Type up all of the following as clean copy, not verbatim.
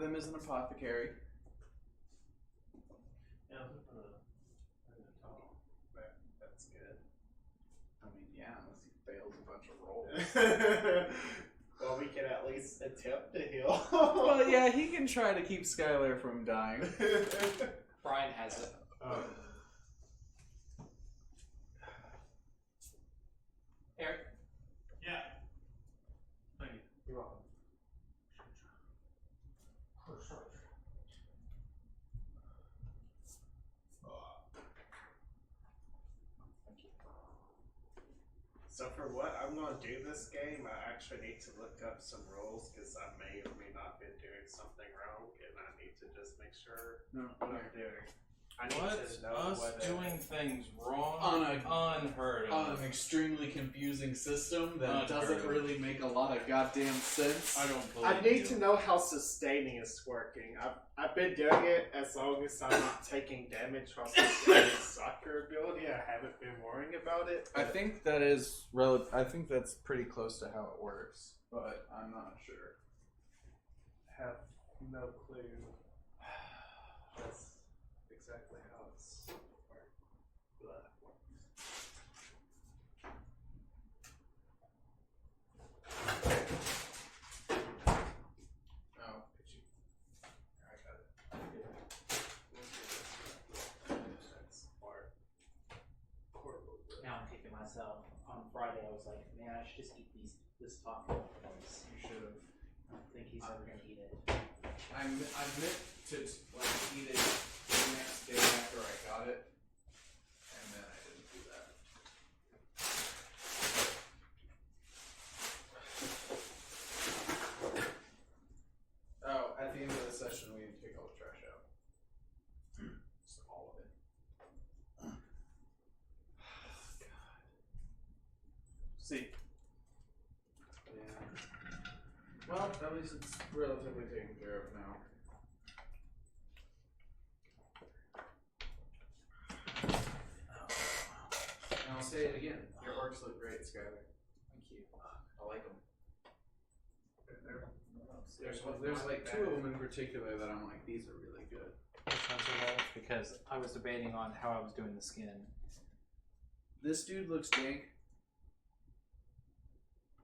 them is an apothecary. Yeah, that's good. I mean, yeah, unless he fails a bunch of rolls. Well, we can at least attempt to heal. Well, yeah, he can try to keep Skylar from dying. Brian has it. Eric? Yeah. Thank you. You're welcome. So for what I'm going to do this game, I actually need to look up some rules because I may or may not be doing something wrong, and I need to just make sure what I'm doing. I need to know us doing things wrong unheard of. On an extremely confusing system that doesn't really make a lot of goddamn sense. I don't believe I need to know how sustaining is working. I've been doing it as long as I'm not taking damage from sustaining soccer ability. I haven't been worrying about it. I think that is I think that's pretty close to how it works, but I'm not sure. Have no clue. That's exactly how it's worked. Oh, could you? I got it. That's smart. Now I'm kicking myself. On Friday, I was like, man, I should just eat this taco. You should have. I don't think he's ever gonna eat it. I meant to eat it the next day after I got it, and then I didn't do that. Oh, at the end of the session, we need to take all the trash out. Just all of it. God. See. Yeah. Well, at least it's relatively taken care of now. And I'll say it again. Your orcs look great, Skylar. Thank you. I like them. There's like two of them in particular that I'm like, these are really good. Which ones are those? Because I was debating on how I was doing the skin. This dude looks dank.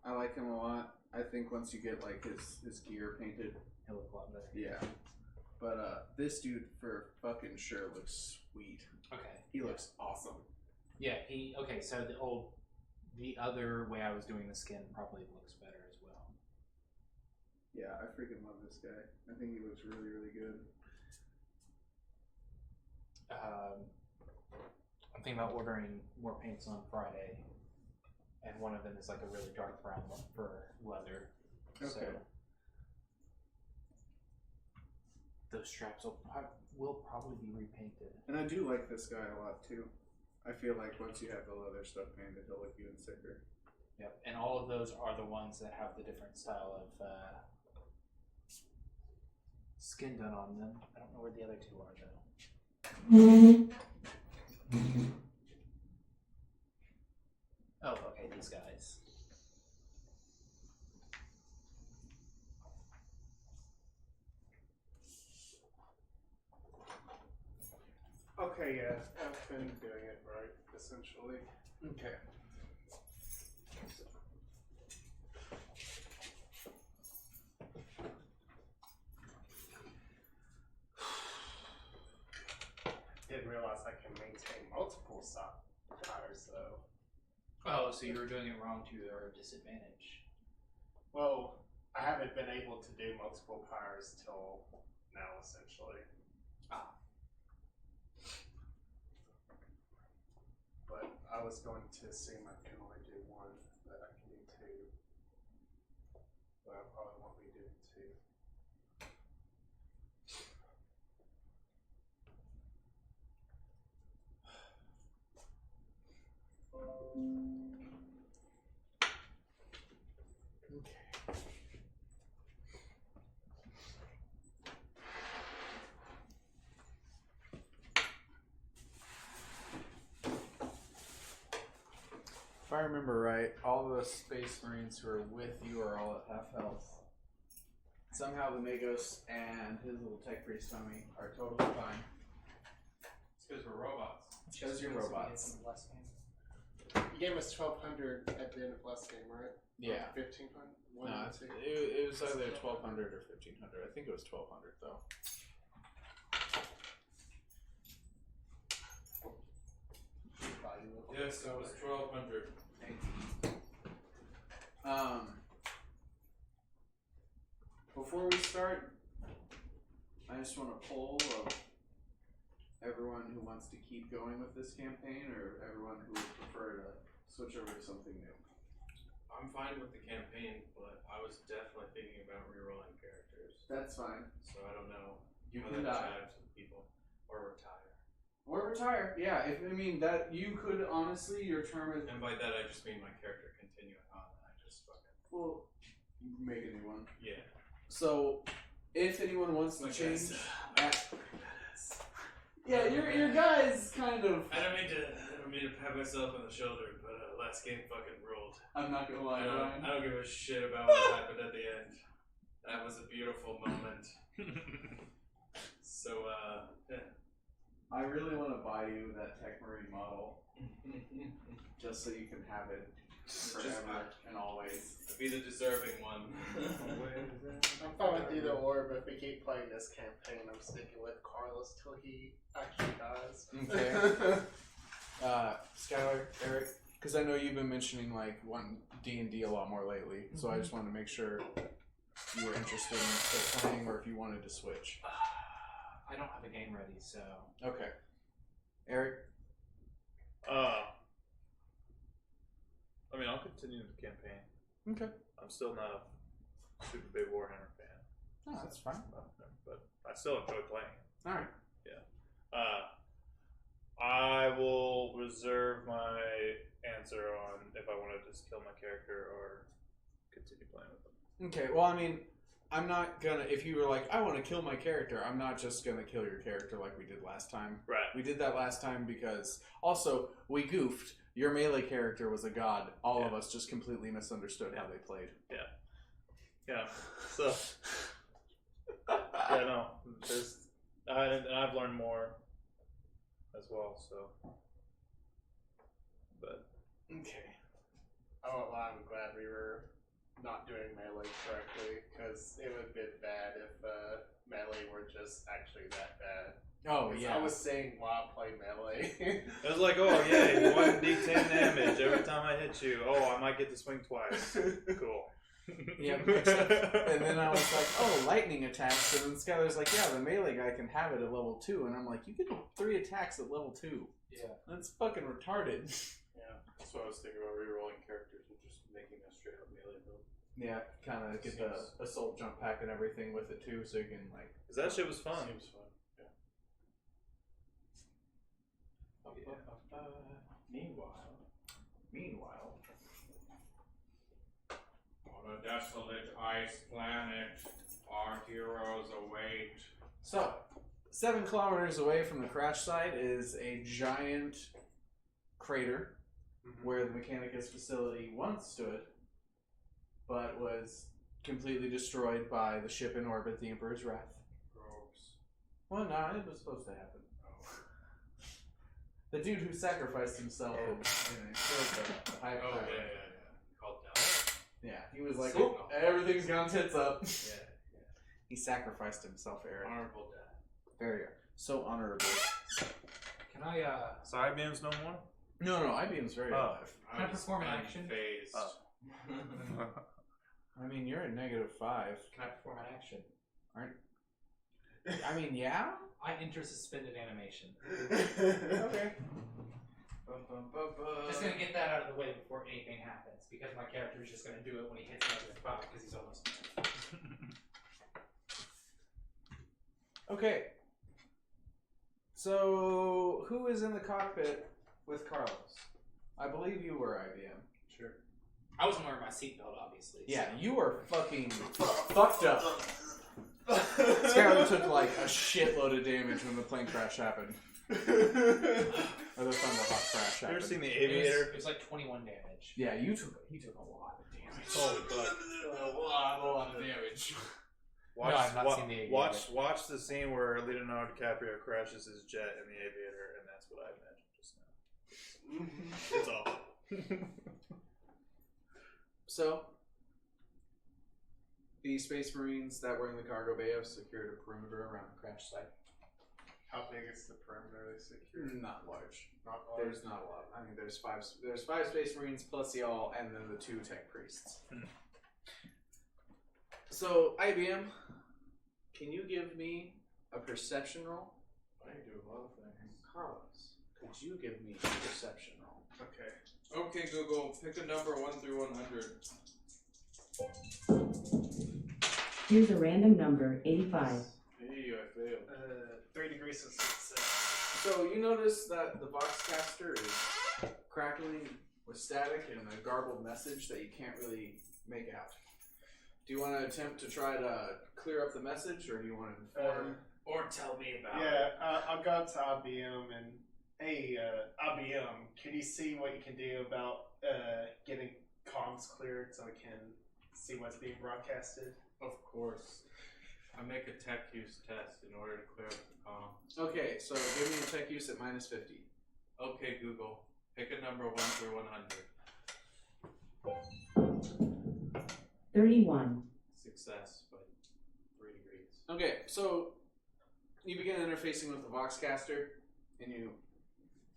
I like him a lot. I think once you get like his gear painted, He'll look a lot better. yeah. But this dude for fucking sure looks sweet. Okay. He looks awesome. Yeah, okay, so the other way I was doing the skin probably looks better as well. Yeah, I freaking love this guy. I think he looks really, really good. I'm thinking about ordering more paints on Friday, and one of them is like a really dark brown one for leather. Okay. So those straps will probably be repainted. And I do like this guy a lot too. I feel like once you have the leather stuff painted, he'll look even sicker. Yep, and all of those are the ones that have the different style of skin done on them. I don't know where the other two are though. Oh, okay, these guys. Okay, yeah, I've been doing it right, essentially. Okay. Didn't realize I can maintain multiple fires though. Oh, so you were doing it wrong to your disadvantage. Well, I haven't been able to do multiple fires till now, essentially. Ah. But I was going to assume I can only do one, but I can do two. But I probably won't be doing two. If I remember right, all the Space Marines who are with you are all at half health. somehow the Magos and his little tech priest tummy are totally fine. It's because we're robots. It's because you're robots. You gave us 1,200 at the end of last game, right? Yeah. 1,500. No, it was either 1,200 or 1,500. I think it was 1,200 though. Yes, it was 1,200. Before we start, I just want a poll of everyone who wants to keep going with this campaign, or everyone who would prefer to switch over to something new. I'm fine with the campaign, but I was definitely thinking about rerolling characters. That's fine. So I don't know. You how can that die. jives with people. Or retire. Or retire. Yeah, if I mean that you could honestly, your term is. And by that I just mean my character continuing on, and I just fucking. Well, make a new one. Yeah. So, if anyone wants to My change, guys. yeah, your guy's kind of. I don't mean to pat myself on the shoulder, but last game fucking ruled. I'm not gonna lie, Ryan. I don't give a shit about what happened at the end. That was a beautiful moment. So, yeah. I really want to buy you that Tech Marine model, just so you can have it forever and always. Be the deserving one. I'm fine with either or, but if we keep playing this campaign, I'm sticking with Carlos till he actually dies. Okay. Skylar, Eric, because I know you've been mentioning like wanting D&D a lot more lately, so I just wanted to make sure you were interested in still playing, or if you wanted to switch. I don't have a game ready, so. Okay. Eric? I mean, I'll continue the campaign. Okay. I'm still not a super big Warhammer fan. No, that's fine. But I still enjoy playing it. Alright. Yeah. I will reserve my answer on if I want to just kill my character or continue playing with them. Okay, well, I mean, I'm not gonna, if you were like, I want to kill my character, I'm not just gonna kill your character like we did last time. Right. We did that last time because, also, we goofed. Your melee character was a god. All of us just completely misunderstood how they played. Yeah. So, yeah, no. And I've learned more as well, so. But. Okay. Oh, well, I'm glad we were not doing melee correctly, because it would have been bad if melee were just actually that bad. Oh, yeah. I was saying, wow, play melee. It was like, oh, yeah, 1d10 damage every time I hit you. Oh, I might get to swing twice. Cool. Yeah, and then I was like, oh, lightning attacks. And then Skylar's like, yeah, the melee guy can have it at level 2. And I'm like, you get 3 attacks at level 2. Yeah. That's fucking retarded. Yeah. That's what I was thinking about rerolling characters and just making a straight up melee build. Yeah, kind of get the assault jump pack and everything with it too, so you can like. Because that shit was fun. Seems fun. Yeah. Meanwhile, on a desolate ice planet, our heroes await. so 7 kilometers away from the crash site is a giant crater where the Mechanicus facility once stood, but was completely destroyed by the ship in orbit, the Emperor's Wrath. Gross. Well, no, it was supposed to happen. The dude who sacrificed himself and killed the high Oh, pilot. yeah. Called down. Yeah, he was like, Signal. oh, everything's gone tits up. Yeah. He sacrificed himself, Eric. Honorable death. Very so honorable. Can I, So IBM's no more? No, IBM's very alive. Can I perform an action? Phased. I mean, you're at -5. Can I perform an action? I mean, yeah? I enter suspended animation. Okay. Just gonna get that out of the way before anything happens, because my character is just gonna do it when he hits -5, because he's almost. Okay. So, who is in the cockpit with Carlos? I believe you were, IBM. Sure. I wasn't wearing my seatbelt, obviously. Yeah, you were fucking fucked up. Skylar took like a shitload of damage when the plane crash happened. Or the Thunderhawk crash You ever happened. seen The It Aviator? was like 21 damage. Yeah, he took a lot of damage. Holy fuck. A lot of damage. Watch, I've not seen the Aviator. Watch the scene where Leonardo DiCaprio crashes his jet in the Aviator, and that's what I imagined just now. It's awful. So, the Space Marines that were in the cargo bay have secured a perimeter around the crash site. How big is the perimeter they secured? Not large. Not large. There's not a lot. I mean, there's five Space Marines plus y'all, and then the 2 tech priests. So, IBM, can you give me a perception roll? I can do a lot of things. Carlos, could you give me a perception roll? Okay. Okay, Google, pick a number 1 through 100. Here's a random number, 85. Hey, I failed. 3 degrees of success. So you notice that the Voxcaster is crackling with static and a garbled message that you can't really make out. Do you want to attempt to try to clear up the message, or do you want to inform? Or tell me about Yeah, I'll go to IBM and, hey, IBM, can you see what you can do about getting comms cleared so we can see what's being broadcasted? Of course. I make a tech use test in order to clear up the comm. Okay, so give me a tech use at -50. Okay, Google, pick a number 1 through 100. 31. Success by 3 degrees. Okay, so you begin interfacing with the Voxcaster, and your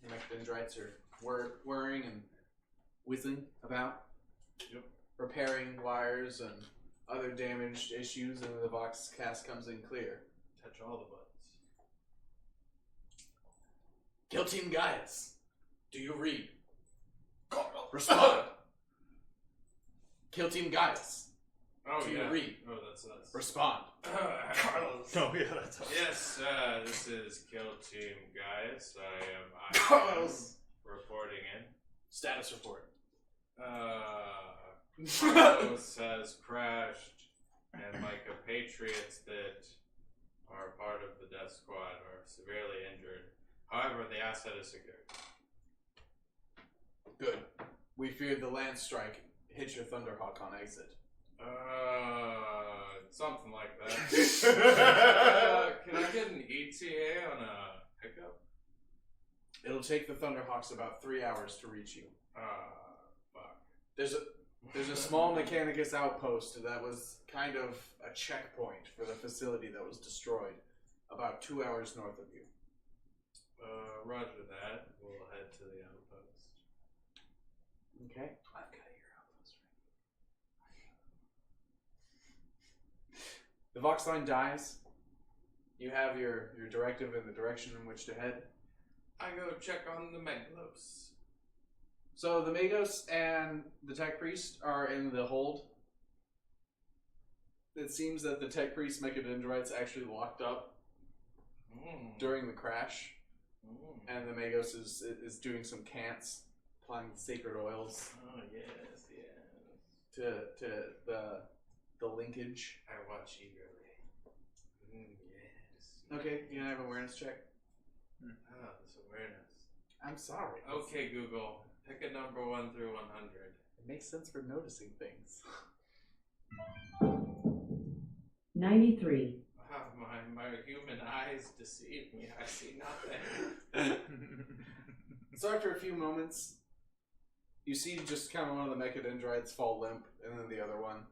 mech-dendrites are whirring and whizzing about. Yep. Repairing wires and other damaged issues, and the Voxcast comes in clear. Touch all the buttons. Kill Team Gaius. Do you read? Respond. Kill Team Gaius. Oh, Do you yeah. read? Oh, that's us. Respond. Carlos. Oh yeah, that's awesome. Yes, this is Kill Team Gaius. I am Carlos. reporting in. Status report. Carlos has crashed, and my compatriots that are part of the death squad are severely injured. However, the asset is secured. Good. We feared the land strike hit your Thunderhawk on exit. Something like that. Can I get an ETA on a pickup? It'll take the Thunderhawks about 3 hours to reach you. Fuck. There's a small Mechanicus outpost that was kind of a checkpoint for the facility that was destroyed, about 2 hours north of you. Roger that. We'll head to the outpost. Okay. I've got your outpost right. The Vox line dies. You have your directive in the direction in which to head. I go check on the Meglos. So the Magos and the Tech Priest are in the hold. It seems that the Tech Priest Mechadendrites actually locked up during the crash, and the Magos is doing some cants, applying sacred oils Oh yes, yes. to the linkage. I watch eagerly. Yes. Okay, you can have an awareness check. Ah, this awareness. I'm sorry. Okay, Google, pick a number 1 through 100. It makes sense for noticing things. 93. Ah, my human eyes deceive me. I see nothing. So after a few moments, you see just kind of one of the Mechadendrites fall limp, and then the other one.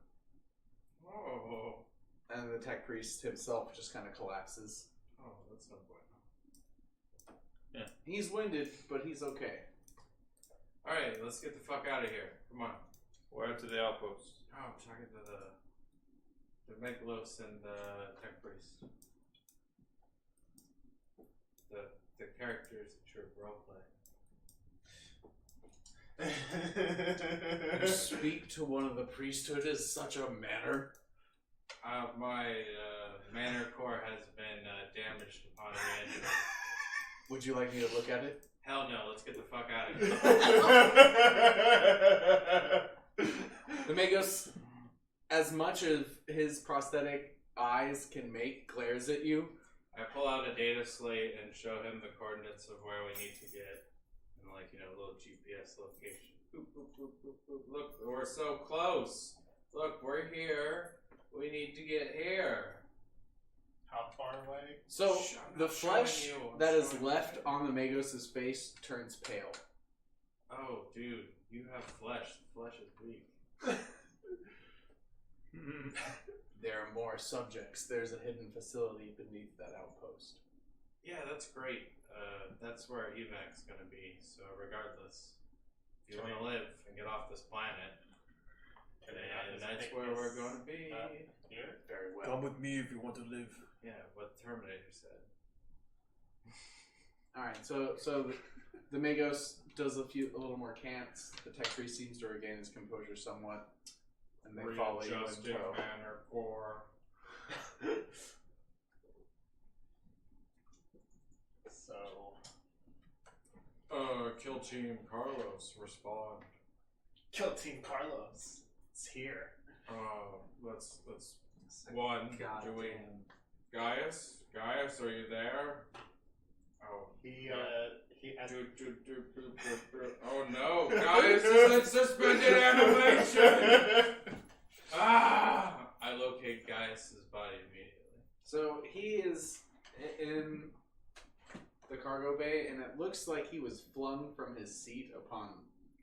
Oh. And the Tech Priest himself just kind of collapses. Oh, that's no bueno. He's winded, but he's okay. Alright, let's get the fuck out of here. Come on. Where to the outpost? Oh, I'm talking to the Meglos and the Tech Priest. The characters that you're roleplaying. You speak to one of the priesthood in such a manner. My manor core has been damaged upon re-entry. Would you like me to look at it? Hell no, let's get the fuck out of here. The Magos, as much of his prosthetic eyes can make, glares at you. I pull out a data slate and show him the coordinates of where we need to get. And a little GPS location. Boop, boop, boop, boop, boop. Look, we're so close. Look, we're here. We need to get here. How far away? So I'm the not showing flesh you, I'm that is showing left you. on the Magos's face turns pale. Oh, dude, you have flesh. The flesh is weak. There are more subjects. There's a hidden facility beneath that outpost. Yeah, that's great. That's where evac's gonna be. So regardless, if you want to live and get off this planet, Can I then just that's pick where this we're going to be. up here? Very well. Come with me if you want to live. Yeah, what Terminator said. All right, so the Magos does a little more cants. The tech tree seems to regain his composure somewhat, and they follow you in Readjusting tow. manner core. So, Kill Team Carlos, respond. Kill Team Carlos. It's here. Let's one. Do we? Gaius, are you there? Oh, He asked. Oh no, Gaius is in suspended animation. I locate Gaius's body immediately. So he is in the cargo bay, and it looks like he was flung from his seat upon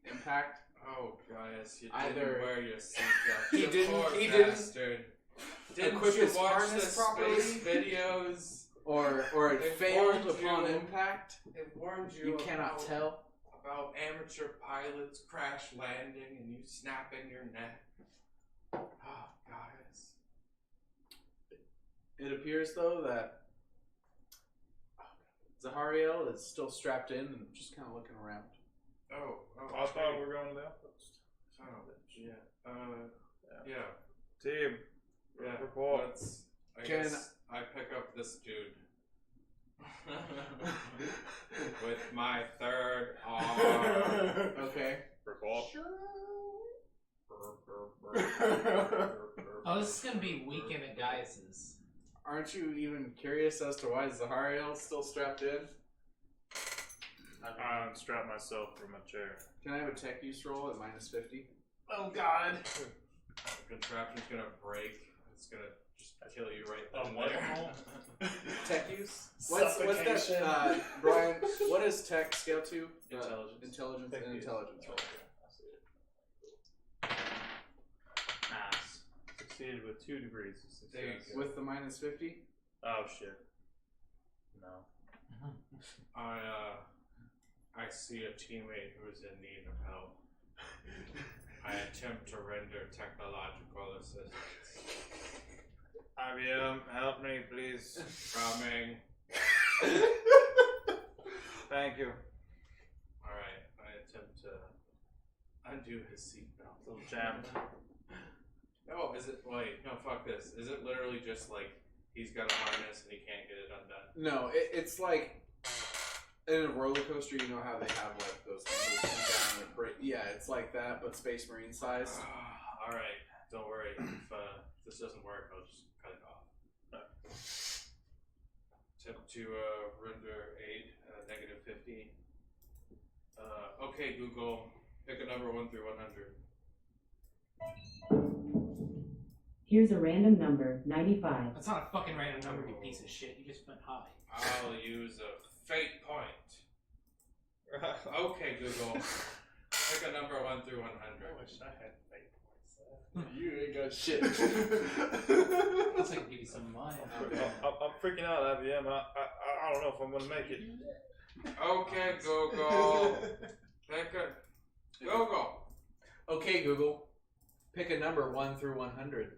impact. Oh, Gaius, you Either- didn't wear your seatbelt. He You didn't- poor he didn't bastard. Didn't equip you his watch the harness properly? space videos? Or it It failed warned upon you. impact. It warned you. You cannot tell. about amateur pilots crash landing and you snapping your neck. Oh, Gaius. It appears, though, that Zahariel is still strapped in and just kind of looking around. Oh, I thought we were going to the outpost. Oh, yeah. Yeah. Team, Yeah. report. I Can- guess I pick up this dude. With my third arm. Okay. Report. Oh, this is gonna be weekend at Gaius's. Aren't you even curious as to why Zahariel is still strapped in? I unstrap myself from a chair. Can I have a tech use roll at minus 50? Oh God. The contraption's gonna break. It's gonna just kill you right then On and what there. roll? Tech use? What's that? Suffocation. Brian, what is tech scale to? Intelligence. Intelligence Tech and use. intelligence roll. Nice. Succeeded with 2 degrees of There you success. go. With the minus 50? Oh shit. No. I see a teammate who is in need of help. I attempt to render technological assistance. IBM, help me, please. Coming. Thank you. Alright, I attempt to undo his seatbelt. A little jammed. No, is it, wait, no, fuck this. Is it literally just like he's got a harness and he can't get it undone? No, it's like in a roller coaster, you know how they have like those things that come down and break. Yeah, it's like that, but Space Marine size. Alright, don't worry. If this doesn't work, I'll just cut it off. Attempt to render aid, negative 50. Okay, Google, pick a number 1 through 100. Here's a random number, 95. That's not a fucking random number, you piece of shit. You just went high. I'll use a fate point. Okay, Google, pick a number 1 through 100. I wish I had fate points. You ain't got shit. Unless I can give you some of mine. I'm freaking out, IBM. I don't know if I'm gonna make it. Okay, Google, pick a Google. Okay, Google. Pick a number 1 through 100.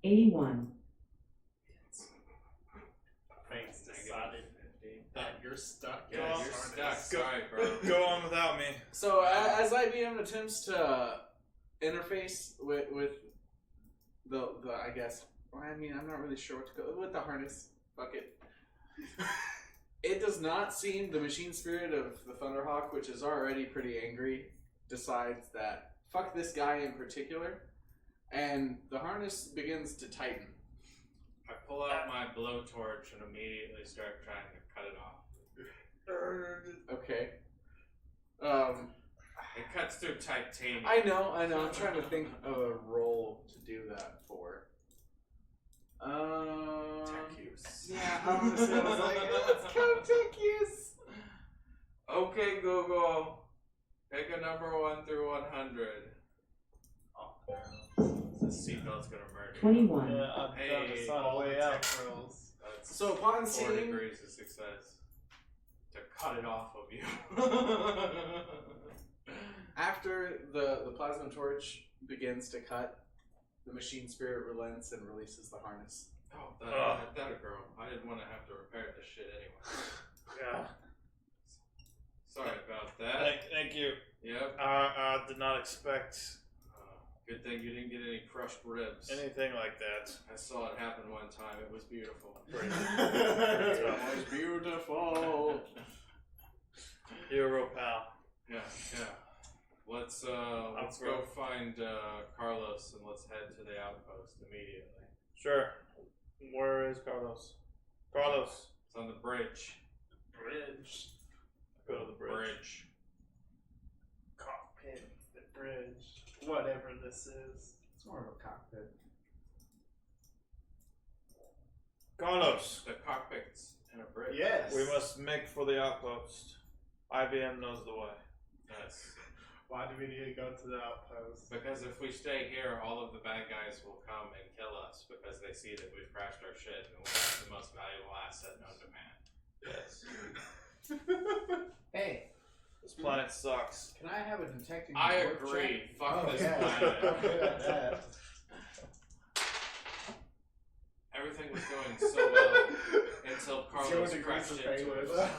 81. Fate's decided that you're stuck. Yeah, in you're this stuck. harness. Sorry, bro. Go on without me. So as IBM attempts to interface with the I guess, I mean, I'm not really sure what to go with the harness. Fuck it. It does not seem the machine spirit of the Thunderhawk, which is already pretty angry, decides that fuck this guy in particular, and the harness begins to tighten. I pull out my blowtorch and immediately start trying to cut it off. Okay. It cuts through titanium. I know. I'm trying to think of a role to do that for. Honestly, I was like, let's count tickets. Okay, Google. Pick a number 1 through 100. Oh, The seatbelt's gonna murder you. 21. Yeah, I'm Hey, trying to sign all a the way tech out. rolls. That's So upon 4 seeing, degrees of success. To cut it off of you. after the plasma torch begins to cut, the machine spirit relents and releases the harness. Oh, that a girl. I didn't want to have to repair this shit anyway. Yeah. Sorry about that. Thank you. Yep. I did not expect Good thing you didn't get any crushed ribs. anything like that. I saw it happen one time. It was beautiful. Great. It was beautiful. You're a real pal. Yeah. Let's go find Carlos and let's head to the outpost immediately. Sure. Where is Carlos? Carlos. It's on the bridge. Bridge. Go to the bridge. Cockpit. The bridge. Whatever this is. It's more of a cockpit. Carlos. The cockpit's in a bridge. Yes. We must make for the outpost. IBM knows the way. Yes. Why do we need to go to the outpost? Because if we stay here, all of the bad guys will come and kill us because they see that we've crashed our ship and we're the most valuable asset known to man. Yes. Hey, This planet sucks. can I have a detecting? I warp agree. check? Fuck Oh, this yeah. planet. I'm good at that. Everything was going so well until Carlos 0 crashed degrees of into failure. us.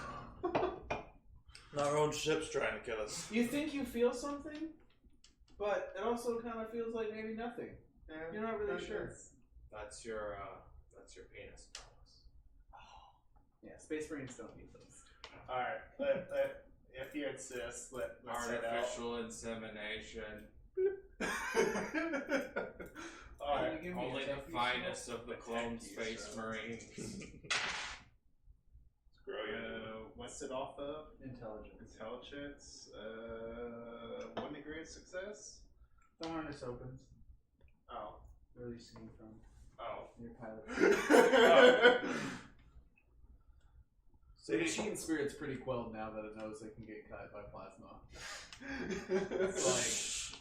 Our own ship's trying to kill us. You think you feel something, but it also kind of feels like maybe nothing. You're not really sure. That's your penis, Carlos. Yeah, Space Marines don't need those. Alright, if you insist, let's head out. Artificial insemination. Alright. Can you give me a Only tech the use finest of the A clone tech use space roll. marines. Screw you. What's it off of? Intelligence. Intelligence. 1 degree of success? The harness opens, Oh. releasing you from Oh. your pilot. See? The machine spirit's pretty quelled now that it knows it can get cut by plasma. It's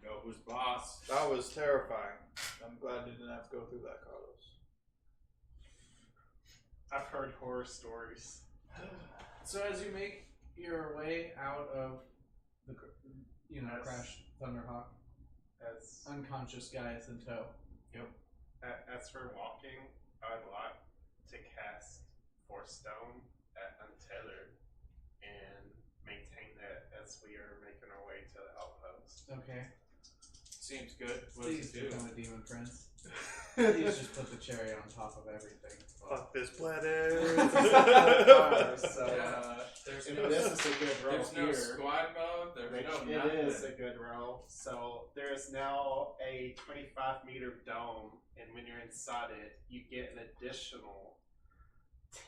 Know who's boss. That was terrifying. I'm glad you didn't have to go through that, Carlos. I've heard horror stories. So as you make your way out of the, Yes. crashed Thunderhawk, As unconscious guy is in tow. as we're walking, I'd like to cast Force Stone at Untethered and maintain that as we are making our way to the outpost. Okay. Seems good. What Please does it do? become a demon prince. Please just put the cherry on top of everything. Fuck this planet. So, There's if no, this is a good roll there's no here. squad mode. There's Which no it nothing. is a good roll. So there is now a 25-meter dome, and when you're inside it, you get an additional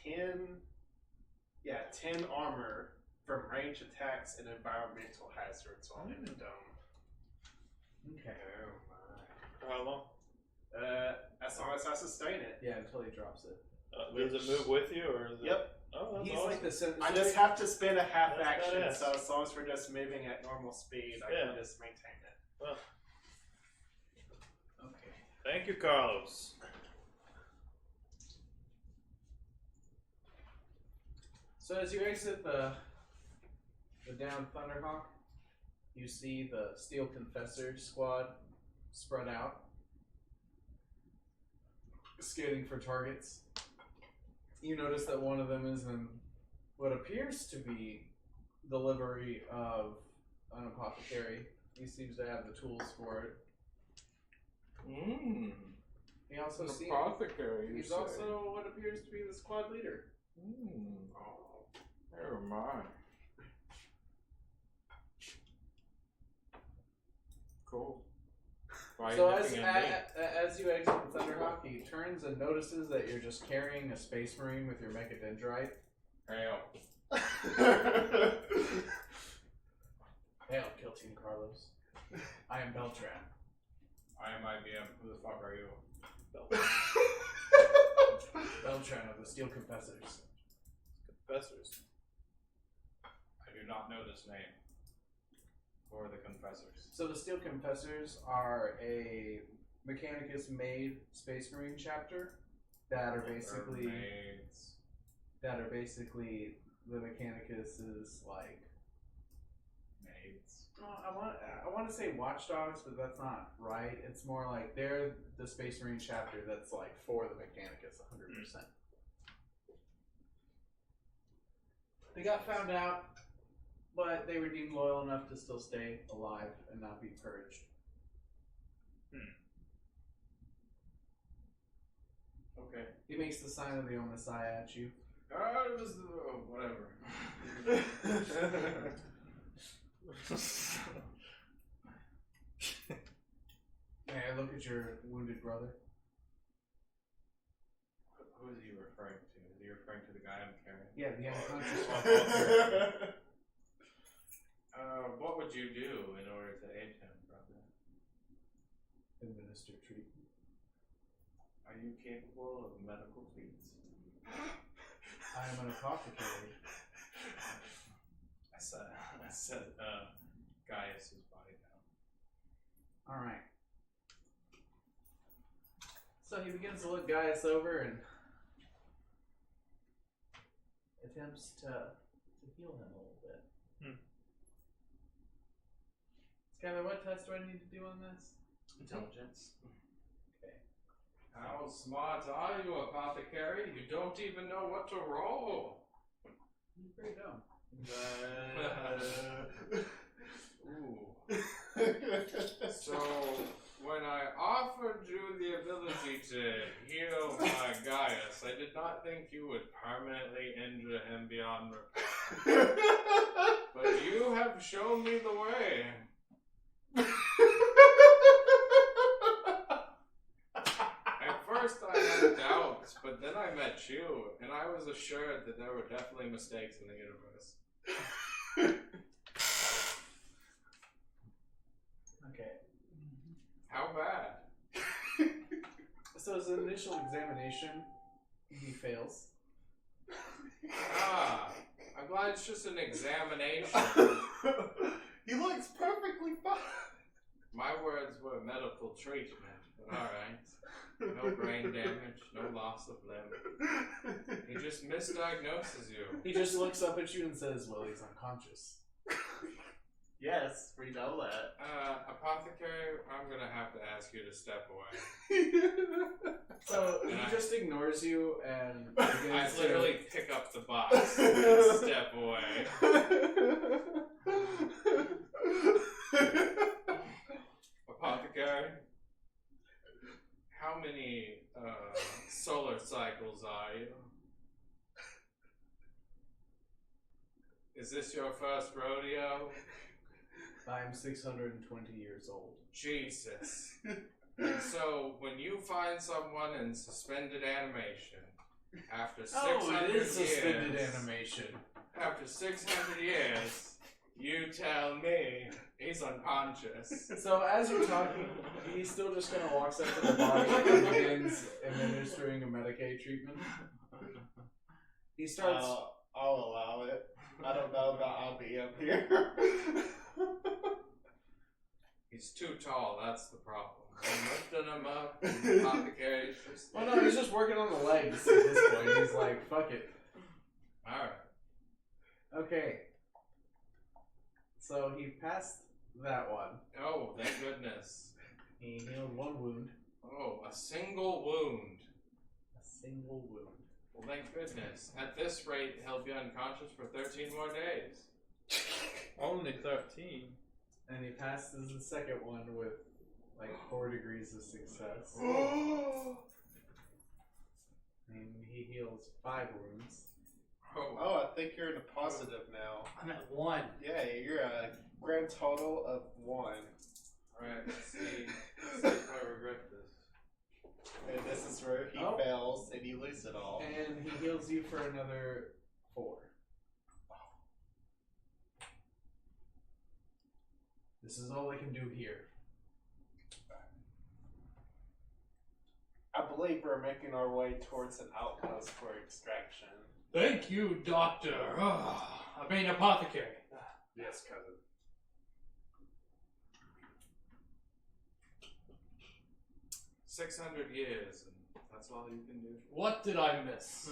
10 armor from range attacks and environmental hazards while in the dome. Okay. Oh my. How long? As long as I sustain it. Yeah, until he drops it. Does it move with you, or is it? Yep. Oh, that's He's awesome. like the I just have to spend a half That's action, badass. so as long as we're just moving at normal speed, I Yeah. can just maintain it. Well, Okay. thank you, Carlos. So as you exit the downed Thunderhawk, you see the Steel Confessor squad spread out, scanning for targets. You notice that one of them is in what appears to be the livery of an apothecary. He seems to have the tools for it. Mmm. He also seems, Apothecary. you he's say. also what appears to be the squad leader. Never mind. Cool. Why are So you as, looking at me? as you exit the Thunderhawk, he turns and notices that you're just carrying a Space Marine with your Mechadendrite. Hail. Hail, Kill Team Carlos. I am Beltran. I am IBM. Who the fuck are you? children of the steel confessors. Confessors. I do not know this name. Or the confessors. So the steel confessors are a Mechanicus-made Space Marine chapter that are basically Mermaids. the Mechanicus' like. Maids. I want to say watchdogs, but that's not right. It's more like they're the Space Marine chapter that's like for the Mechanicus 100%. They got found out, but they were deemed loyal enough to still stay alive and not be purged. Okay. He makes the sign of the Omnissiah at you. It was whatever. May I look at your wounded brother? Who is he referring to? Is he referring to the guy I'm carrying? Yeah, the unconscious What would you do in order to aid him, brother? administer treatment. Are you capable of medical feats? I am an apothecary. I said, Gaius' body down. Alright. So he begins to look Gaius over and attempts to heal him a little bit. Skylar, what test do I need to do on this? Intelligence. Okay. How smart are you, apothecary? You don't even know what to roll. You're pretty dumb. Ooh. So, when I offered you the ability to heal my Gaius, I did not think you would permanently injure him beyond repair. But you have shown me the way. At first I had doubts, but then I met you, and I was assured that there were definitely mistakes in the universe. Okay. How bad? So his initial examination, he fails. Ah, I'm glad it's just an examination. He looks perfectly fine. My words were medical treatment, but alright. No brain damage, no loss of limb. He just misdiagnoses you. He just looks up at you and says, well, he's unconscious. Yes, we know that. Apothecary, I'm gonna have to ask you to step away. So And he I- just ignores you and I begins literally pick up the box and step away. Apothecary, how many solar cycles are you? Is this your first rodeo? I'm 620 years old. Jesus. And so, when you find someone in suspended animation, after 600 it is suspended years, animation. after 600 years, you tell me he's unconscious. So as you're talking, he still just kind of walks up to the body and begins administering a Medicaid treatment. He starts. I'll allow it. I don't know about I'll be up here. He's too tall, that's the problem. I'm lifting him up, and the apothecary's just... Well, no, he's just working on the legs at this point. He's like, fuck it. Alright. Okay. So he passed that one. Oh, thank goodness. He healed one wound. Oh, a single wound. A single wound. Well, thank goodness. At this rate, he'll be unconscious for 13 more days. Only 13. And he passes the second one with like 4 degrees of success. And he heals 5 wounds. Oh, I think you're in a positive now. I'm at 1. Yeah, you're a grand total of 1. Alright, let's see if I regret this. And this is where he Oh. fails and you lose it all. And he heals you for another 4. This is all I can do here. I believe we're making our way towards an outpost for extraction. Thank you, Doctor. I mean, apothecary. Yes, cousin. $600 years, and that's all you can do. What did I miss?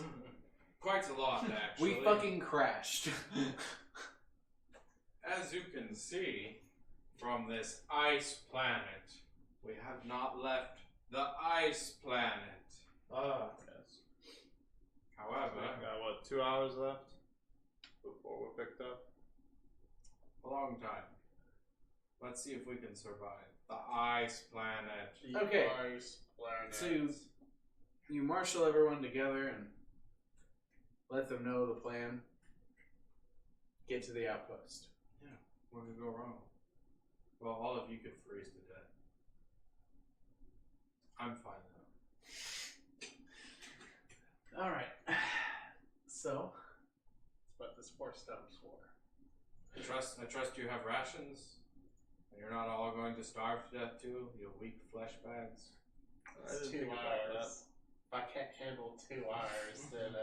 Quite a lot, actually. We fucking crashed. As you can see from this ice planet, we have not left the ice planet. Yes. However, We've got, what, 2 hours left before we're picked up? a long time. Let's see if we can survive the ice planet. Okay. Ice planet. So you marshal everyone together and let them know the plan. Get to the outpost. What could go wrong? Well, all of you could freeze to death. I'm fine though. All right. So That's what this force stone's for. I trust you have rations. And you're not all going to starve to death too. You weak flesh bags. I It's didn't 2 think about hours. If I can't handle 2 hours, then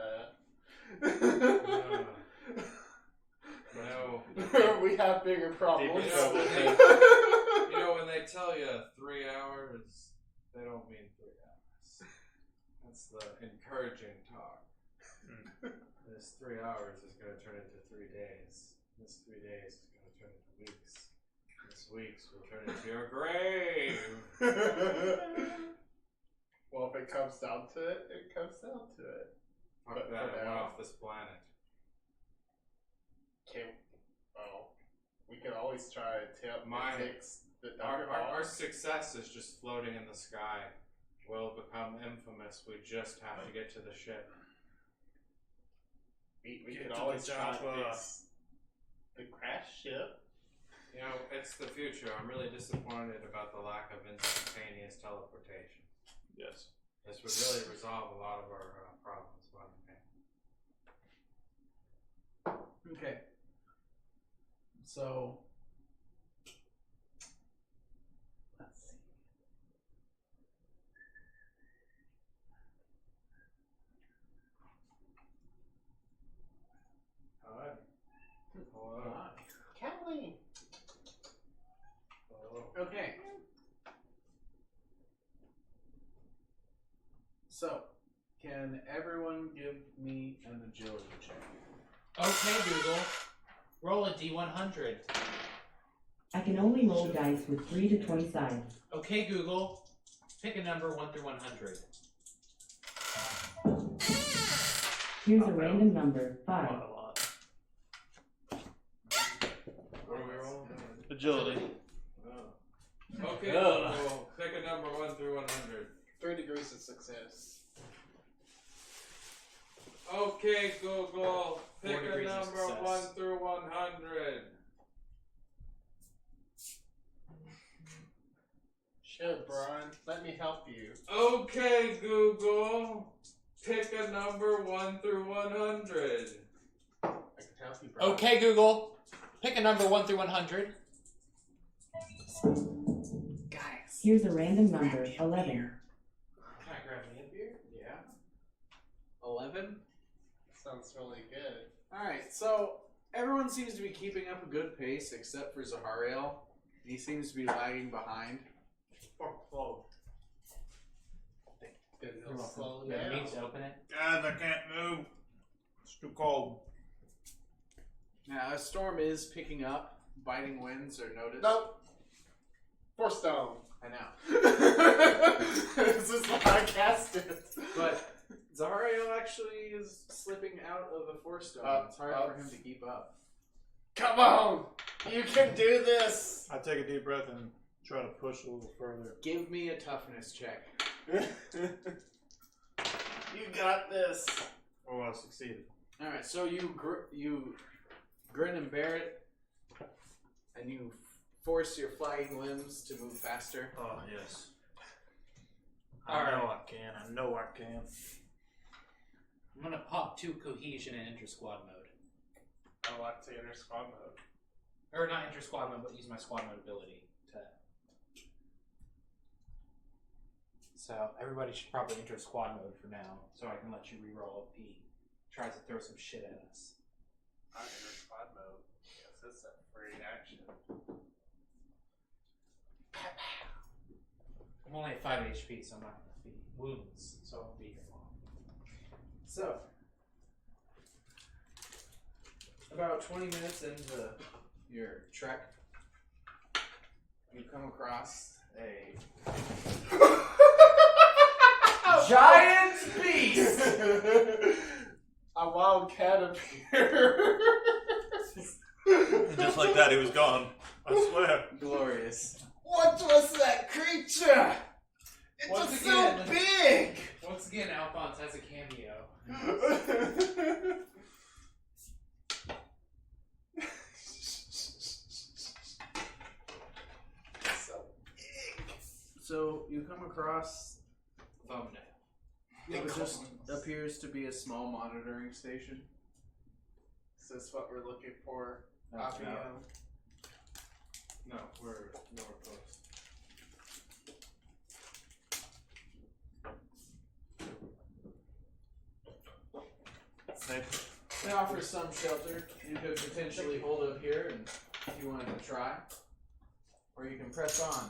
No. we have bigger problems. Deep trouble. You know, when they tell you 3 hours, they don't mean 3 hours. That's the encouraging talk. This 3 hours is going to turn into 3 days. This 3 days is going to turn into weeks. This weeks will turn into your grave. Well, if it comes down to it, it comes down to it. Fuck But that, for I went now- off this planet. Well, we can always try to fix the Our Dunkerhawk. success is just floating in the sky. We'll become infamous. We just have to get to the ship. We Get could to always the try to chopper. fix the crash ship. You know, it's the future. I'm really disappointed about the lack of instantaneous teleportation. Yes. This would really resolve a lot of our problems. okay. So let's see. Hi. Hello. Hi. Kelly! Hello. Okay. So, can everyone give me an agility check? Okay, Google. Roll a D100. I can only roll dice with 3 to 20 sides. Okay, Google. Pick a number 1 through 100. Here's a random number, 5. Not a lot. What are we rolling? Agility. Oh. Okay, Ugh. Google, pick a number 1 through 100. 3 degrees of success. Okay, Google, 4 pick a degrees of number success. 1 through 100. Sure, Brian. Let me help you. Okay, Google, pick a number 1 through 100. I can help you, Brian. Okay, Google. Pick a number 1 through 100. Guys. Here's a random number, grab me a 11. beer. Can I grab me a beer? Yeah. 11? Sounds really good. Alright, so everyone seems to be keeping up a good pace except for Zahariel. He seems to be lagging behind. Then You're he'll welcome. slow You have down. means to open it? Guys, I can't move. It's too cold. Now, a storm is picking up. Biting winds are noticed. Nope. Force stone. I know. This is why I cast it. But Zahariel actually is slipping out of the force stone. Up, It's hard up. for him to keep up. Come on! You can do this! I take a deep breath and try to push a little further. Give me a toughness check. You got this. Oh, I succeeded. Alright, so you grin and bear it, and you force your flagging limbs to move faster. Oh, yes. All I right. know I can. I know I can. I'm gonna pop 2 cohesion and enter squad mode. I like to enter squad mode. Or not enter squad mode, but use my squad mode ability to. So everybody should probably enter squad mode for now, so I can let you reroll if he tries to throw some shit at us. I enter squad mode because it's a free action. I'm only at 5 HP, so I'm not going to be wounds, so I won't be here long. So, about 20 minutes into your trek, you come across a giant beast! A wild cat appears. And just like that, he was gone. I swear. Glorious. What was that creature? It Once was again- so big. Once again, Alphonse has a cameo. So big. So, you come across Thumbnail. what just appears to be a small monitoring station. Is this what we're looking for? That's IBM? No, we're nowhere close. They offer some shelter. You could potentially hold up here and if you wanted to try. Or you can press on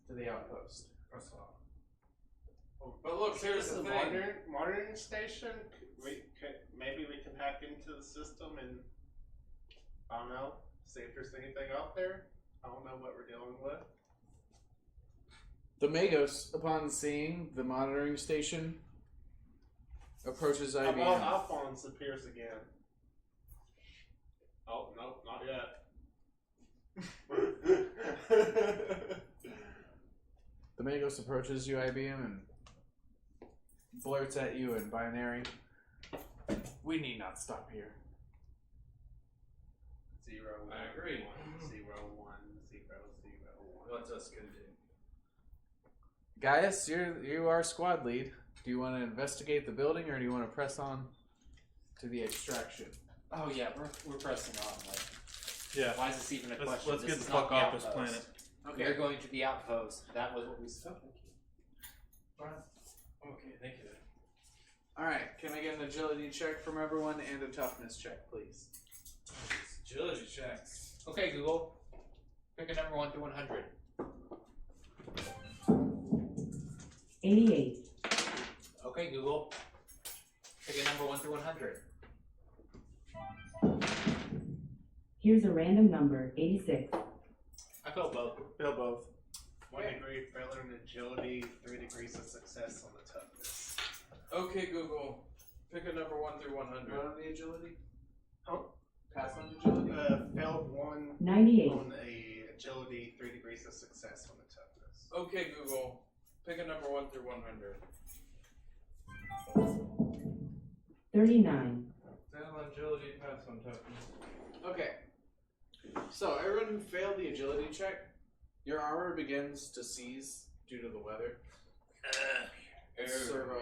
to the outpost. Press on. But look, here's Is the the thing. monitoring station? Maybe we can hack into the system and I don't know, see if there's anything out there. I don't know what we're dealing with. The Magos, upon seeing the monitoring station, approaches How IBM. about Alphonse appears again? Oh, no, not yet. The Magos approaches you, IBM, and blurts at you in binary. We need not stop here. 0, I agree. 1, 0, 1, 0, 0, 1. Let us continue. Gaius, you are squad lead. Do you want to investigate the building, or do you want to press on to the extraction? Oh yeah, we're pressing on. Like, Yeah. why is this even a question? Let's This get is the not fuck off this outpost. planet. We're going to the outpost. That was what we said. Okay, thank you. All right. Can I get an agility check from everyone and a toughness check, please? Agility checks. Okay, Google. Pick a number 1 through 100. 88. Okay, Google. Pick a number 1 through 100. Here's a random number, 86. I felt both. Feel both. 1 degree of failure in agility, 3 degrees of success on the toughness. Okay, Google. Pick a number 1 through 100. What on the agility? Huh? Pass on agility? Failed 1 98. on a agility, 3 degrees of success on the toughness. Okay, Google. Pick a number 1 through 100. 39. Fail on agility, pass on toughness. Okay. So, everyone who failed the agility check, your armor begins to seize due to the weather. Servos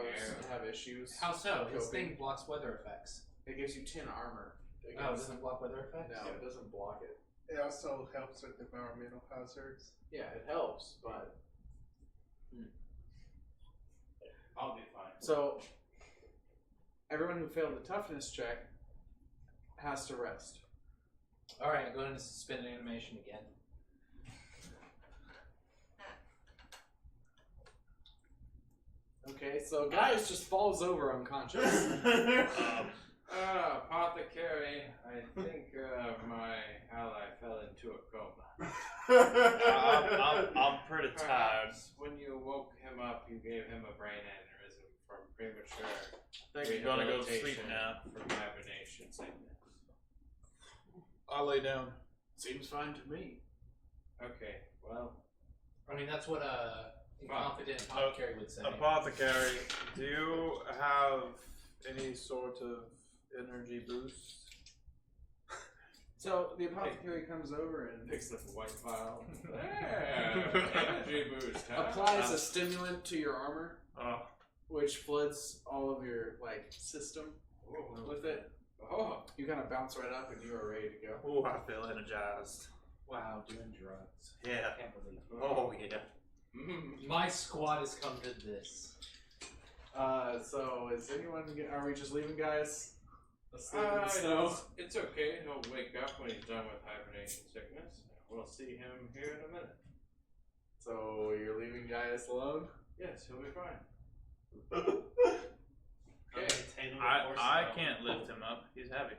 have issues. How so? This coping. thing blocks weather effects. It gives you 10 armor. Oh, it against- doesn't block weather effects? No, it doesn't block it. It also helps with environmental hazards. Yeah, it helps, but... I'll be fine. So, everyone who failed the toughness check has to rest. Alright, go into suspend animation again. Okay, so Gaius just falls over unconscious. Apothecary, I think my ally fell into a coma. I'm pretty tired. Perhaps when you woke him up, you gave him a brain aneurysm from premature I think you're gonna go to sleep rehabilitation now. from hibernation sickness. I'll lay down. Seems fine to me. Okay, well, I mean, that's what a incompetent apothecary would say. Apothecary, do you have any sort of energy boost? So, the apothecary comes over and picks up a white vial. Yeah, energy boost, huh? applies a stimulant to your armor, Oh. which floods all of your, system with it. Oh, You kind of bounce right up and you are ready to go. Oh, I feel energized. Wow, doing drugs. Yeah. I can't believe it. Oh, yeah. My squad has come to this. So is anyone? Are we just leaving guys asleep in the snow? It's okay. He'll wake up when he's done with hibernation sickness. We'll see him here in a minute. So you're leaving Gaius alone? Yes, he'll be fine. I can't lift him up. He's heavy.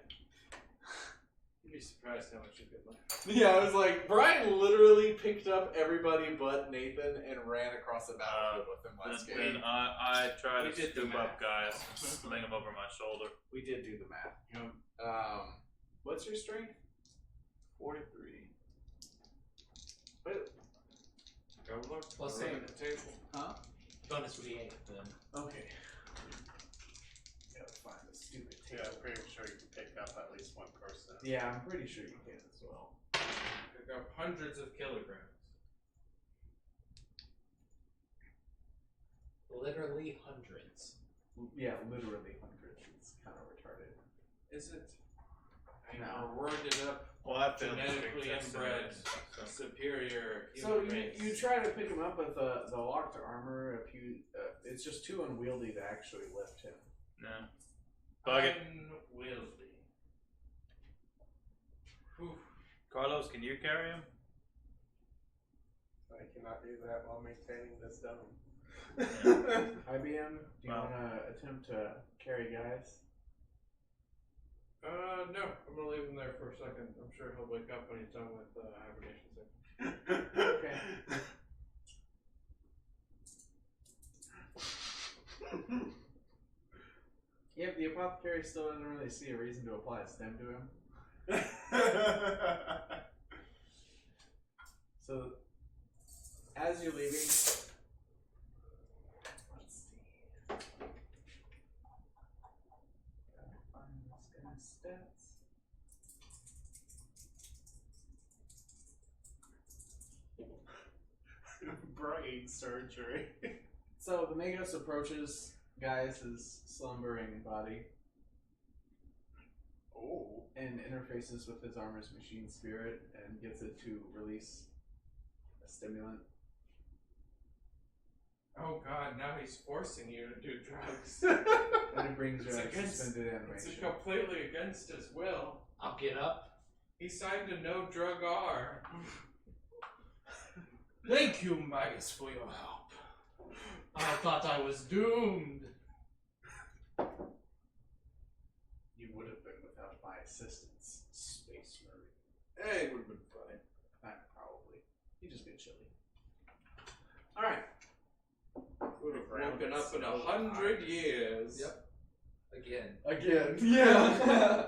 You'd be surprised how much you could lift. Yeah, I was like, Brian literally picked up everybody but Nathan and ran across the battlefield with him last game. Then I try We to did the scoop up math. guys and sling him over my shoulder. We did do the math. What's your strength? 43. Wait, Go look. Plus We're eight. at the table. huh? Bonus V8 then. Okay. Gotta find the stupid Yeah, table. I'm pretty sure you can pick up at least one person. Yeah, I'm pretty sure you can as well. Pick up hundreds of kilograms. Literally hundreds. Yeah, literally hundreds. It's kind of retarded. Is it? I No. rewarded up Well, I failed the genetically big test inbred anyways, so. superior So human race. you try to pick him up with the locked armor. If you, it's just too unwieldy to actually lift him. No. Bug it. Unwieldy. Whew. Carlos, can you carry him? I cannot do that while maintaining this dome. IBM, do you Well. want to attempt to carry guys? No, I'm gonna leave him there for a second. I'm sure he'll wake up when he's done with hibernation sickness. Okay. Yep, the apothecary still doesn't really see a reason to apply a stem to him. So, as you're leaving, let's see. Gotta find this guy's stats. Brain surgery. So the Magos approaches Gaius' slumbering body Oh. and interfaces with his armor's machine spirit and gets it to release a stimulant. Oh god, now he's forcing you to do drugs. And it brings you It's a against- suspended It's animation. completely against his will. I'll get up. He signed a no drug R. Thank you, Magus, for your help. I thought I was doomed. You would have been without my assistance, Space Marine. Hey, it would have been fine. Probably. You just get chilly. Alright. Would have woken up in 100 years. Yep. Again. Again. Yeah.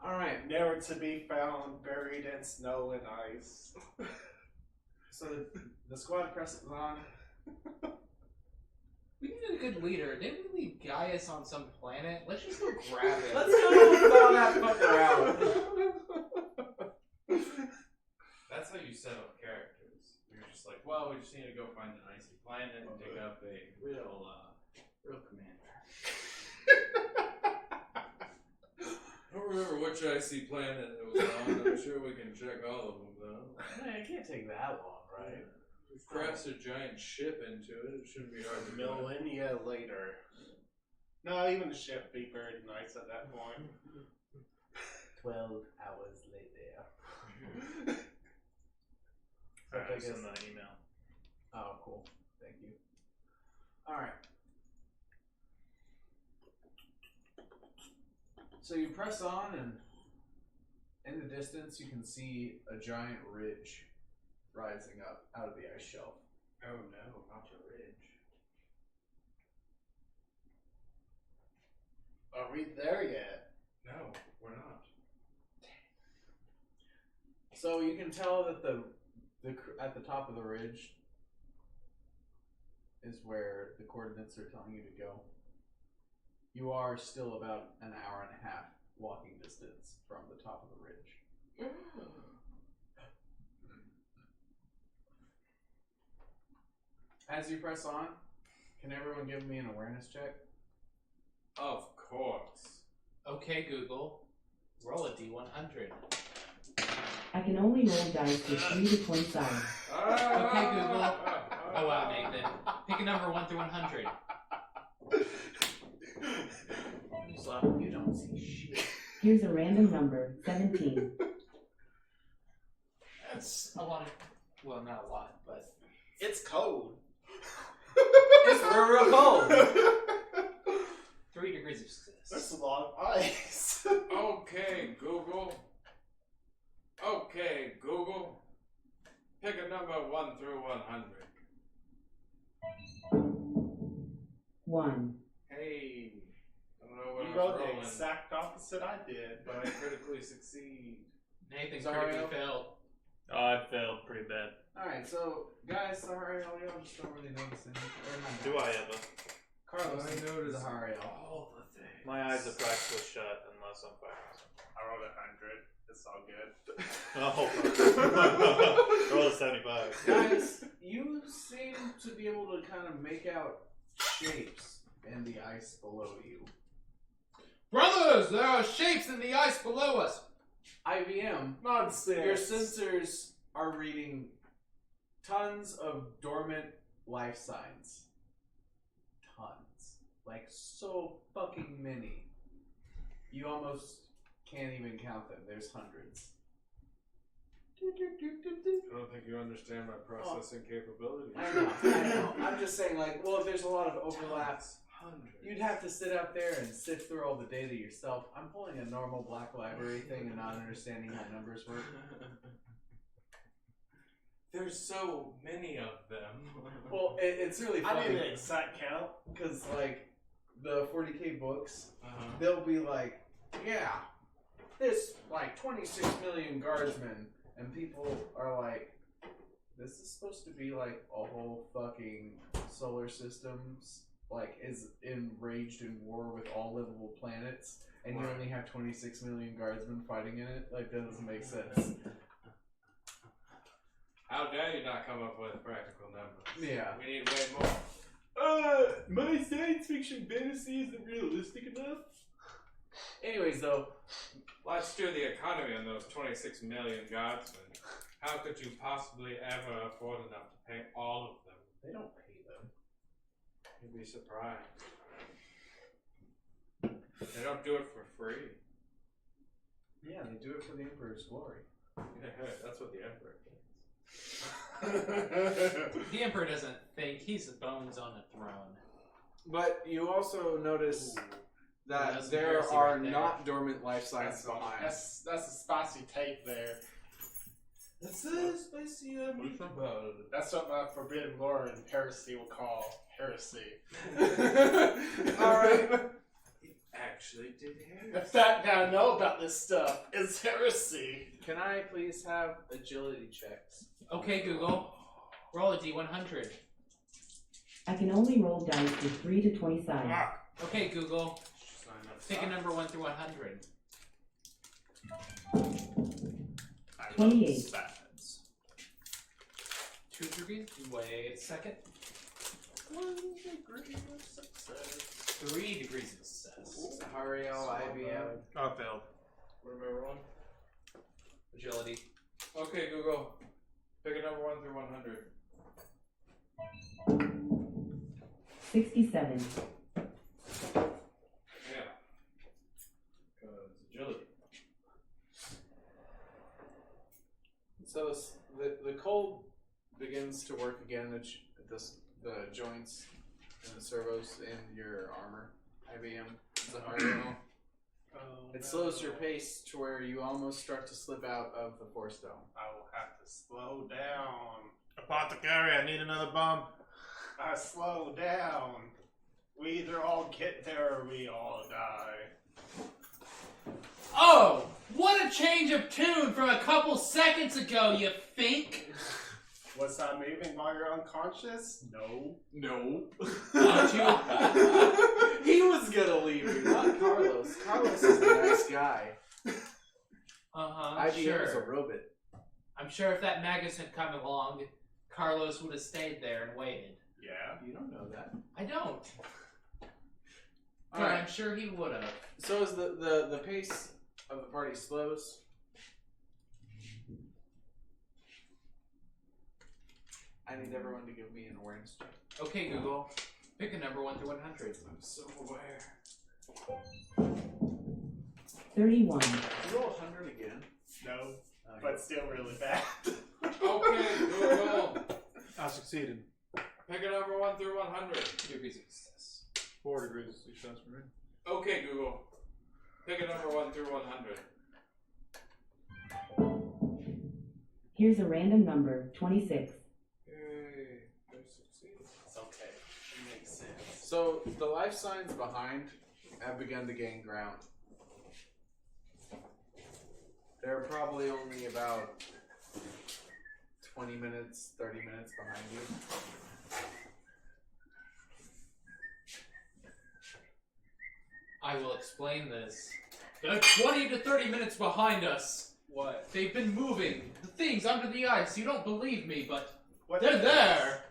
Alright. Never to be found, buried in snow and ice. So the squad presses on. We need a good leader. Didn't we leave Gaius on some planet? Let's just go grab him. Let's go thaw that fucker out. That's how you set up characters. You're just like, well, we just need to go find an icy planet and pick up a real commander. I don't remember which icy planet it was on. I'm sure we can check all of them, though. Man, it can't take that long, right? We've crashed a giant ship into it. It shouldn't be hard to do. Millennia later. No, even the ship be very nice at that point. 12 hours later. Alright, send that email. Oh, cool. Thank you. Alright. So you press on, and in the distance, you can see a giant ridge rising up out of the ice shelf. Oh no, not the ridge. Are we there yet? No, we're not. So you can tell that the at the top of the ridge is where the coordinates are telling you to go. You are still about an hour and a half walking distance from the top of the ridge. As you press on, can everyone give me an awareness check? Of course. Okay, Google. Roll a D100. I can only roll dice with 3 to 25. Okay, Google. Oh wow, Nathan. Pick a number 1 through 100. So you don't see shit. Here's a random number, 17. That's a lot of, well, not a lot, but It's cold. It's real cold. 3 degrees of success. There's a lot of ice. Okay, Google. Okay, Google. Pick a number 1 through 100. 1. Hey, I don't know what You I wrote was the rolling, exact opposite I did. but I critically succeed. Nathan's Sorry, critically Al. failed. Oh, I failed pretty bad. Alright, so guys, Sahariel, you just don't really notice anything. Or not Do I ever? Carlos, I noticed Sahariel. all the things. My eyes are practically shut unless I'm fighting. I rolled 100. It's all good. Oh, roll a 75. Guys, you seem to be able to kind of make out shapes in the ice below you. Brothers, there are shapes in the ice below us. IBM, Nonsense. your sensors are reading tons of dormant life signs. Tons. Like so fucking many. You almost can't even count them. There's hundreds. I don't think you understand my processing capabilities. I know. I'm just saying, like, well, if there's a lot of overlaps, Hundreds. you'd have to sit out there and sift through all the data yourself. I'm pulling a normal black library thing and not understanding how numbers work. There's so many of them. Well, it's really I need funny an exact count. because, like, the 40K books, Uh-huh. they'll be like, yeah, this, like, 26 million guardsmen, and people are like, this is supposed to be, like, a whole fucking solar systems, like, is enraged in war with all livable planets, and you Right. only have 26 million guardsmen fighting in it? Like, that doesn't make sense. How dare you not come up with practical numbers? Yeah. We need way more. My science fiction fantasy isn't realistic enough. Anyways, though, Let's do the economy on those 26 million guardsmen. How could you possibly ever afford enough to pay all of them? they don't pay them. You'd be surprised. They don't do it for free. Yeah, they do it for the Emperor's glory. That's what the Emperor thinks. The Emperor doesn't think he's the bones on a throne. But you also notice that that's there embarrassing are right there. not dormant life signs behind. That's a spicy take there. That's a spicy meatball. That's what my Forbidden Lore and Heresy will call heresy. Alright. Actually did hear. The fact that I know about this stuff is heresy. Can I please have agility checks? Okay, Google. Roll a D100. I can only roll dice with 3 to 25. Okay, Google. Sign up. Pick a number 1 through 100. 28. Stats. 2 degrees. Wait a second. 1 degree of success. 3 degrees of success. Sahariel, IBM. I failed. What am I rolling? Agility. Okay, Google. Pick a number 1 through 100. 67. Yeah. Because agility. So the cold begins to work again. The joints and the servos in your armor, IBM. Sahariel. It slows your pace to where you almost start to slip out of the Force Dome. I will have to slow down. Apothecary, I need another bomb. I slow down. We either all get there or we all die. Oh! What a change of tune from a couple seconds ago, you think? Was I moving while you're unconscious? No. No. Not you. He was gonna leave you, not Carlos. Carlos is a nice guy. Uh-huh, IBM is a sure. robot. I'm sure if that Magus had come along, Carlos would have stayed there and waited. Yeah. You don't know that. I don't. But Alright. I'm sure he would have. So as the pace of the party slows, I need everyone to give me an awareness check. Okay, Google. Pick a number 1 through 100. I'm so aware. 31. Did you roll 100 again? No, Okay. but still really bad. Okay, Google. I succeeded. Pick a number 1 through 100. Degrees of success. 4 degrees of success for me. Okay, Google. Pick a number 1 through 100. Here's a random number, 26. Yay, I succeeded. It's okay. It makes sense. So the life signs behind have begun to gain ground. They're probably only about 20 minutes, 30 minutes behind you. I will explain this. They're 20 to 30 minutes behind us. What? They've been moving the things under the ice. You don't believe me, but What they're things? there.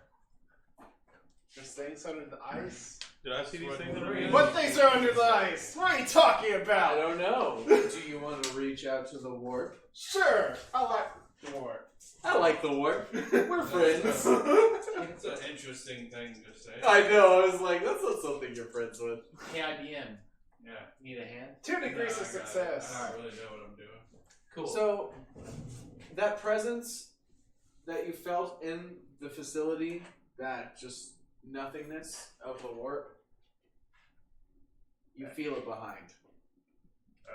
There's things under the ice? Did I see these What things? the Under ring? me? What things are under the ice? What are you talking I about? don't know. Do you want to reach out to the warp? Sure, I like the war. I like the warp. We're friends. It's an interesting thing to say. I know. I was like, that's not something you're friends with. Hey, IBM. Yeah. Need a hand? 2 degrees No, of I got it. success. I don't really know what I'm doing. Cool. So, that presence that you felt in the facility, that just nothingness of the warp, you feel it behind.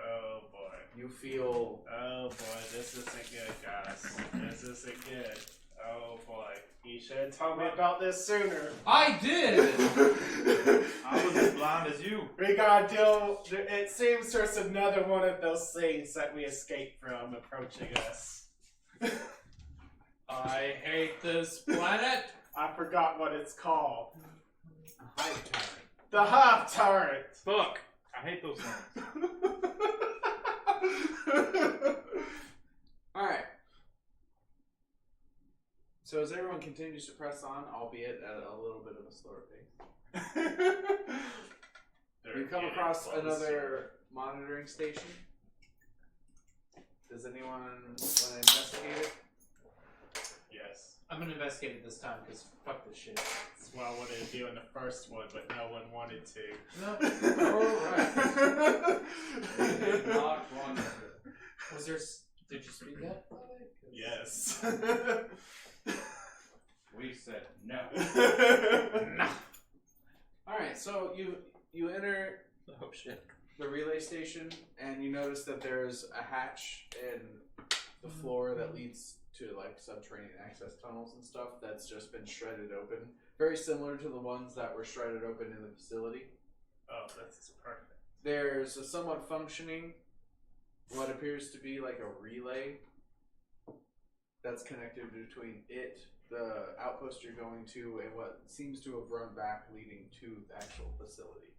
Oh boy. You feel. Oh boy, this isn't good, guys. This isn't good. Oh boy. You should have told me about this sooner. I did! I was as blind as you. We gotta deal. It seems there's another one of those things that we escaped from approaching us. I hate this planet. I forgot what it's called. A hive tyrant. The Hive Tyrant. Fuck. I hate those things. Alright. So as everyone continues to press on, albeit at a little bit of a slower pace, you come across another monitoring station. Does anyone want to investigate it? Yes. I'm gonna investigate it this time because fuck this shit. That's what I wanted to do in the first one, but no one wanted to. No. Alright. Did not want to. Was there? Did you speak that? Yes. We said no. No. Alright, so you enter Oh shit. the relay station and you notice that there's a hatch in the floor that leads to like subterranean access tunnels and stuff that's just been shredded open. Very similar to the ones that were shredded open in the facility. Oh, that's perfect. There's a somewhat functioning, what appears to be like a relay that's connected between it, the outpost you're going to, and what seems to have run back leading to the actual facility.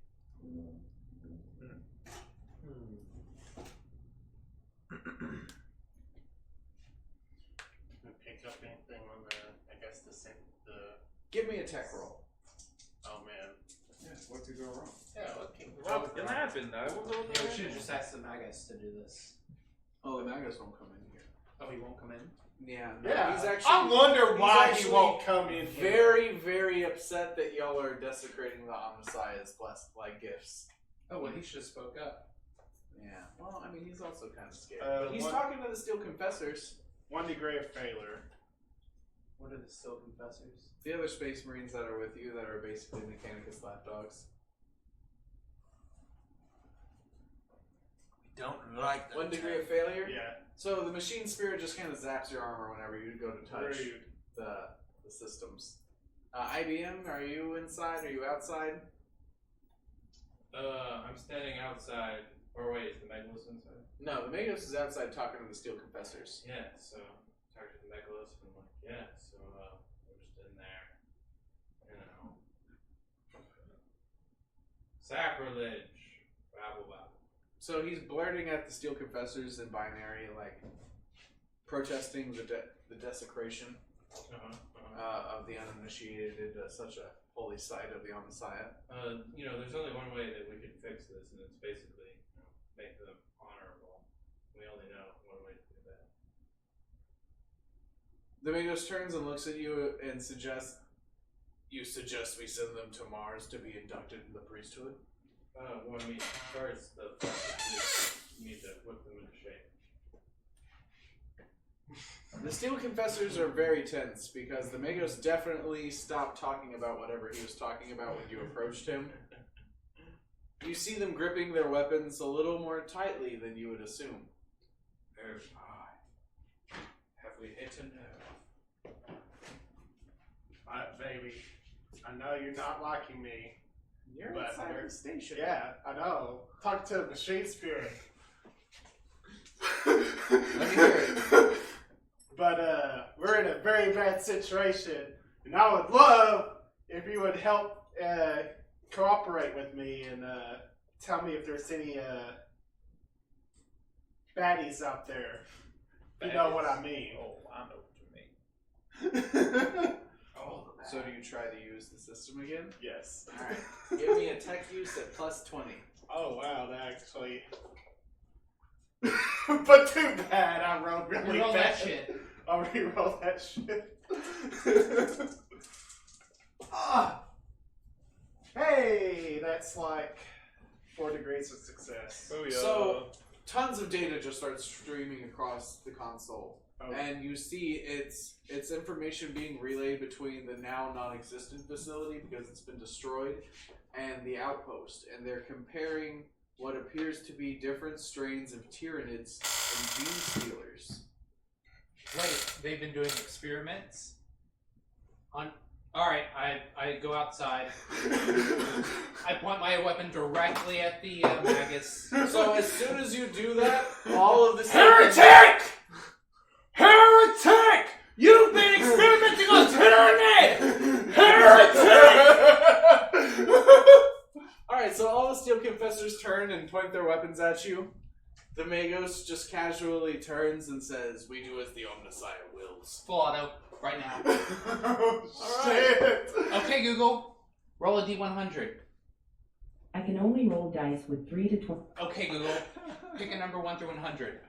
Pick up anything on the, I guess the. Give me a tech roll. Oh man. Yeah, what could go wrong? Yeah. Okay. What can happen? I will go Yeah, we should have just asked the Magus to do this. Oh, the Magus won't come in here. Oh, he won't come in? Yeah, no, Yeah. he's actually. I wonder he's why he actually won't come in here. Very, very upset that y'all are desecrating the Omnissiah's blessed like gifts. Oh, well, he should have spoke up. Yeah. Well, I mean, he's also kind of scared. Uh, but he's one- talking to the Steel Confessors. 1 degree of failure. What are the Steel Confessors? The other Space Marines that are with you that are basically Mechanicus lapdogs. Don't like 1 degree of failure? Yeah. So the machine spirit just kind of zaps your armor whenever you go to touch Rude. the systems. IBM, are you inside? Are you outside? I'm standing outside. Or wait, is the Megalus inside? No, the Magus is outside talking to the Steel Confessors. Yeah, so talk to the Megalus and I'm like, yeah, so we're just in there. You know. Sacrilege. Babble babble. So he's blurting at the Steel Confessors in binary, like protesting the desecration of the uninitiated, such a holy sight of the Omnissiah. You know, there's only one way that we could fix this, and it's basically make them honorable. We only know one way to do that. The Magos turns and looks at you and suggests, "You suggest we send them to Mars to be inducted in the priesthood?" Well, I mean, first, the we need to whip them into shape. The Steel Confessors are very tense because the Magos definitely stopped talking about whatever he was talking about when you approached him. You see them gripping their weapons a little more tightly than you would assume. Oh, have we hit a nerve? Baby, I know you're not liking me. You're But inside we're- the station. Yeah, I know. Talk to a machine spirit. Let me hear it. But we're in a very bad situation, and I would love if you would help cooperate with me and tell me if there's any baddies out there. If you know what I mean. Oh, I know what you mean. So do you try to use the system again? Yes. Alright. Give me a tech use at plus 20. Oh wow, that actually. But too bad, I rolled really Roll bad. that shit. I'll re-roll that shit. Hey, that's like 4 degrees of success. Oh, yeah. So, tons of data just starts streaming across the console. Oh. And you see it's information being relayed between the now non-existent facility because it's been destroyed and the outpost. And they're comparing what appears to be different strains of Tyranids and Gene Stealers. Wait, they've been doing experiments on. All right, I go outside. I point my weapon directly at the Magus. So as soon as you do that, all of the Heretic! Heretic! You've been experimenting on Tyranid! Heretic! Alright, so all the Steel Confessors turn and point their weapons at you. The Magos just casually turns and says, "We do as the Omnissiah wills." Full auto, right now. Oh, Alright. shit. Okay, Google, roll a D100. I can only roll dice with 3 to 20. Okay, Google, pick a number 1 through 100.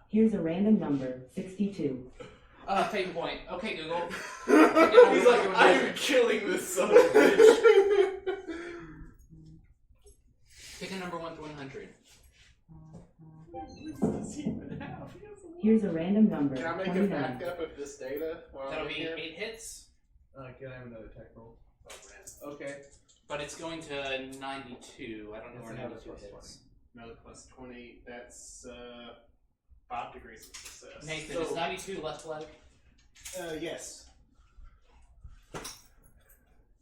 Here's a random number, 62. Fate point. Okay, Google. He's like, "I'm killing this son of a bitch." Pick a number 1 through 100. Here's a random number, Can I make a 29. backup of this data while That'll I'm be here? 8 hits, Can I have another tech roll? Okay. but it's going to 92. I don't know where 92 hits. Another plus 20. That's 5 degrees of success. Nathan, So- is 92 left leg? Yes.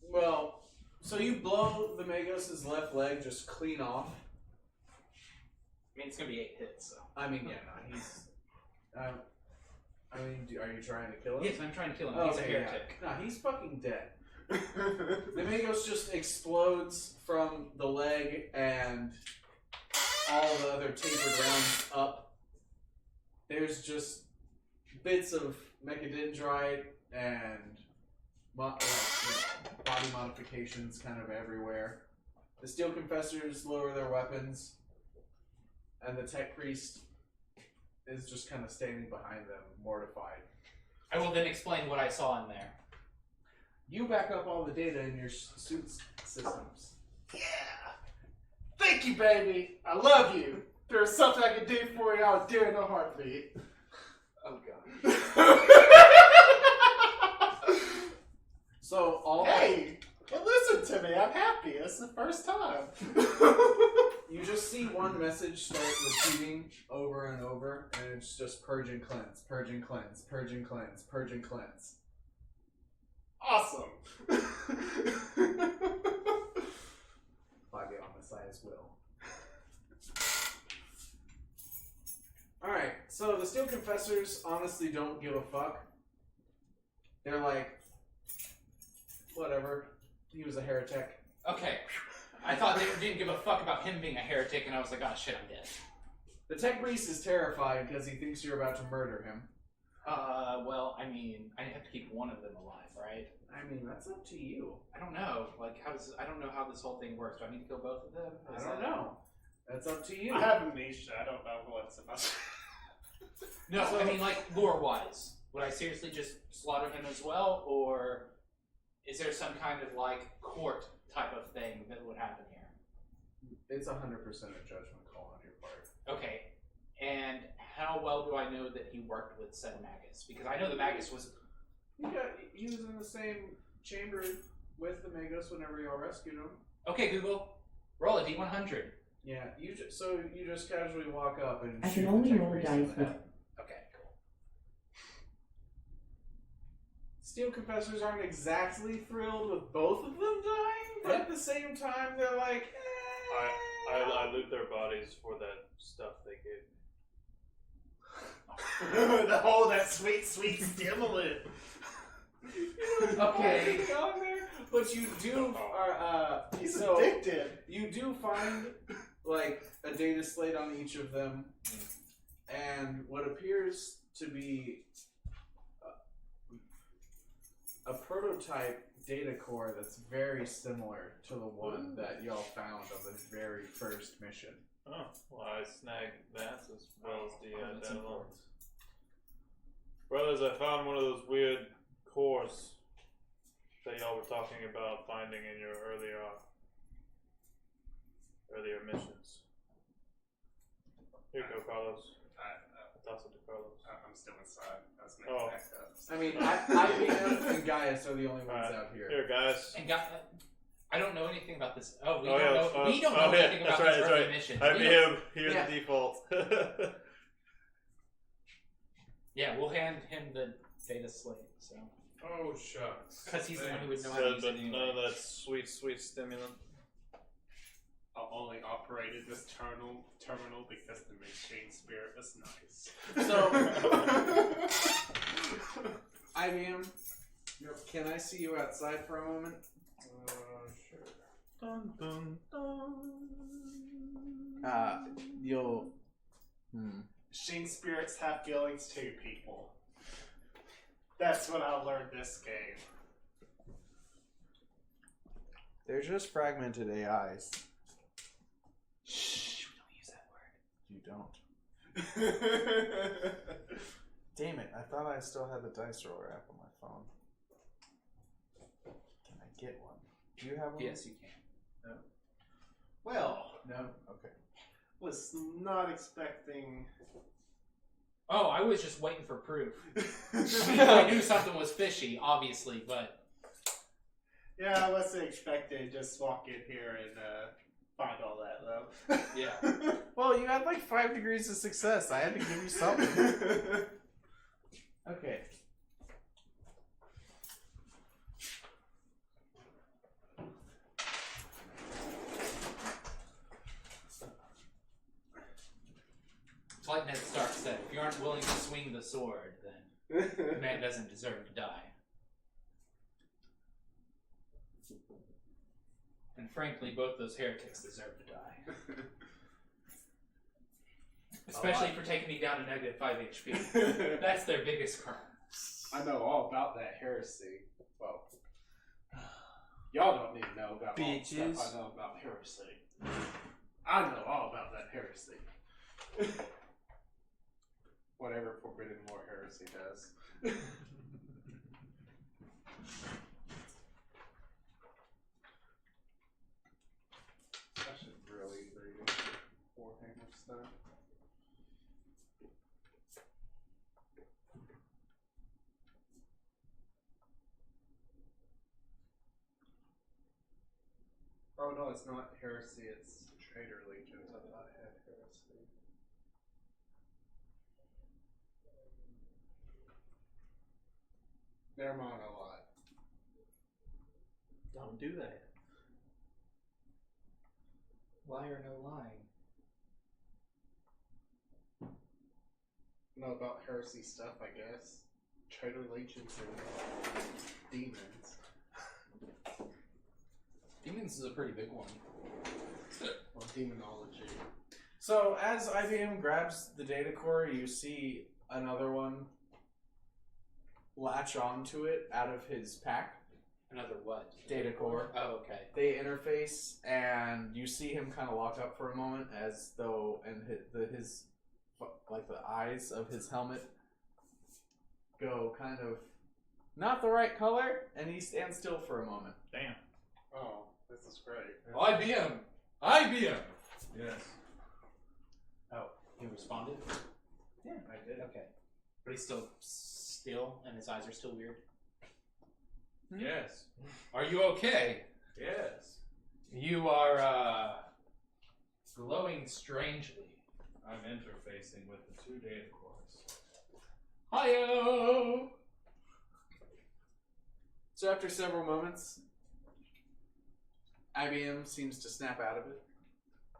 Well, so you blow the Magos' left leg just clean off. I mean, it's going to be 8 hits, so. I mean, yeah, no, he's... I mean, are you trying to kill him? Yes, I'm trying to kill him. He's a Okay, heretic. yeah. No, he's fucking dead. The Magos just explodes from the leg and all the other tapered rounds up. There's just bits of mechadendrite and body modifications kind of everywhere. The Steel Confessors lower their weapons, and the Tech Priest is just kind of standing behind them, mortified. I will then explain what I saw in there. You back up all the data in your suit's systems. Yeah. Thank you, baby. I love you. If there was something I could do for you, I would do it in a heartbeat. Oh god. So all Hey, listen to me. I'm happy. It's the first time. you just see one message start repeating over and over, and it's just purge and cleanse, purge and cleanse, purge and cleanse, purge and cleanse. Awesome. By the Messiah's will. Alright, so the Steel Confessors honestly don't give a fuck. They're like, whatever. He was a heretic. Okay. I thought they didn't give a fuck about him being a heretic, and I was like, oh shit, I'm dead. The Tech Priest is terrified because he thinks you're about to murder him. Well, I mean, I have to keep one of them alive, right? I mean, that's up to you. I don't know. Like, I don't know how this whole thing works. Do I need to kill both of them? I don't know. That's up to you. I have amnesia. I don't know what's about. No, I mean like lore-wise. Would I seriously just slaughter him as well, or is there some kind of like court type of thing that would happen here? It's 100% a judgment call on your part. Okay, and how well do I know that he worked with said Magus? Because I know the Magus was... He was in the same chamber with the Magos whenever y'all rescued him. Okay, Google, roll a D100. Yeah, you just casually walk up and I shoot can only the roll Priest dice in the with head. Okay, cool. Steel Confessors aren't exactly thrilled with both of them dying, but at the same time they're like, I loot their bodies for that stuff they gave me. that sweet stimulant. Okay. On there, but you do He's so addicted. you do find like a data slate on each of them, and what appears to be a prototype data core that's very similar to the one that y'all found on the very first mission. Oh, well, I snagged that as well as the That's data important. logs. Brothers, I found one of those weird cores that y'all were talking about finding in your earlier missions. Here you go, Carlos. I tossed it to Carlos. I'm still inside. I was making Oh. backups. I mean, IBM and Gaius are the only ones Alright. out here. Here, guys. And I don't know anything about this. Oh, we Oh, don't yeah, know. We don't know yeah, anything about that's these right, early that's missions. right. We don't- IBM, here's Yeah. the default. Yeah, we'll hand him the data slate. So, Oh, shucks. because he's the one who would know how to use it But anyway. none of that sweet stimulant. I only operated this terminal because the machine spirit was nice. So, IBM, can I see you outside for a moment? Sure. Dun, dun, dun. You'll. Machine spirits have feelings too, people. That's what I learned this game. They're just fragmented AIs. Shh, we don't use that word. You don't. Damn it, I thought I still had the dice roller app on my phone. Can I get one? Do you have one? Yes, you can. Well, No? Okay. was not expecting. Oh, I was just waiting for proof. I mean, I knew something was fishy, obviously, but Yeah, I wasn't expecting just walk in here and find all that though. yeah. Well, you had like 5 degrees of success. I had to give you something. Okay. It's like Ned Stark said, if you aren't willing to swing the sword, then the man doesn't deserve to die. And frankly, both those heretics deserve to die. Especially for taking me down to -5 HP. That's their biggest crime. I know all about that heresy. Well, y'all don't need to know about all the Bitches. stuff I know about heresy. I know all about that heresy. Whatever Forbidden War heresy does. I should really read Warhammer stuff. Oh no, it's not heresy, it's Traitor Legions. I thought I had heresy. Never mind, I lied. Don't do that. Liar, no lying. Know about heresy stuff, I guess. Traitor Legions and demons. Demons is a pretty big one. Or demonology. So as IBM grabs the data core, you see another one latch onto it out of his pack. Another what? Data core. Oh, okay. They interface, and you see him kind of lock up for a moment, as though, and his like the eyes of his helmet go kind of not the right color, and he stands still for a moment. Damn. Oh, this is great. IBM! IBM! Yes. Oh, he responded? Yeah, I did. Okay. But he's still, and his eyes are still weird. Yes. Are you okay? Yes. You are, glowing strangely. I'm interfacing with the 2 data cores. Hi-yo! So after several moments, IBM seems to snap out of it.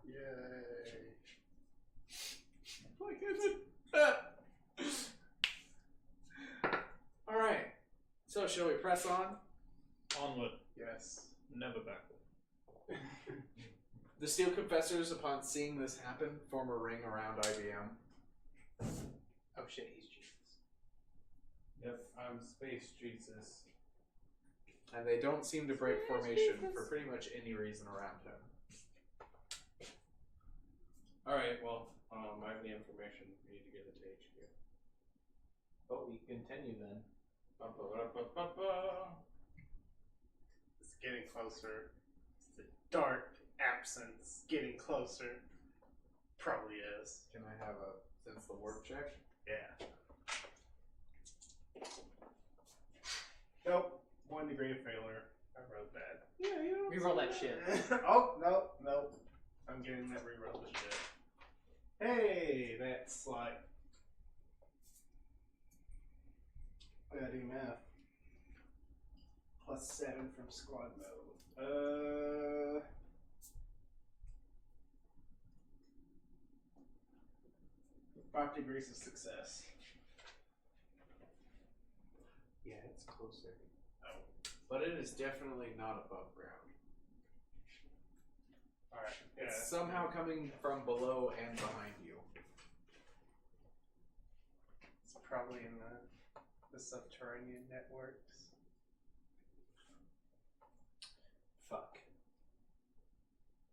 Yay. Like, is it? All right. So shall we press on? Onward, Yes. never backward. The Steel Confessors, upon seeing this happen, form a ring around IBM. Oh shit, he's Jesus. Yep, I'm Space Jesus. And they don't seem to break formation for pretty much any reason around him. Alright, well, I have the information. We need to get it to HQ. But we continue then. Ba-ba-ba-ba-ba. It's getting closer. It's the dark absence getting closer. Probably is. Can I have a sense the warp check? Yeah. Nope. 1 degree of failure. I wrote that. Yeah, you know. Reroll that shit. Oh, nope. I'm getting that reroll the shit. Hey, that's like. I gotta do math. +7 from squad mode. 5 degrees of success. Yeah, it's closer. Oh. But it is definitely not above ground. Alright. Yeah. It's somehow coming from below and behind you. It's probably in the subterranean networks. Fuck.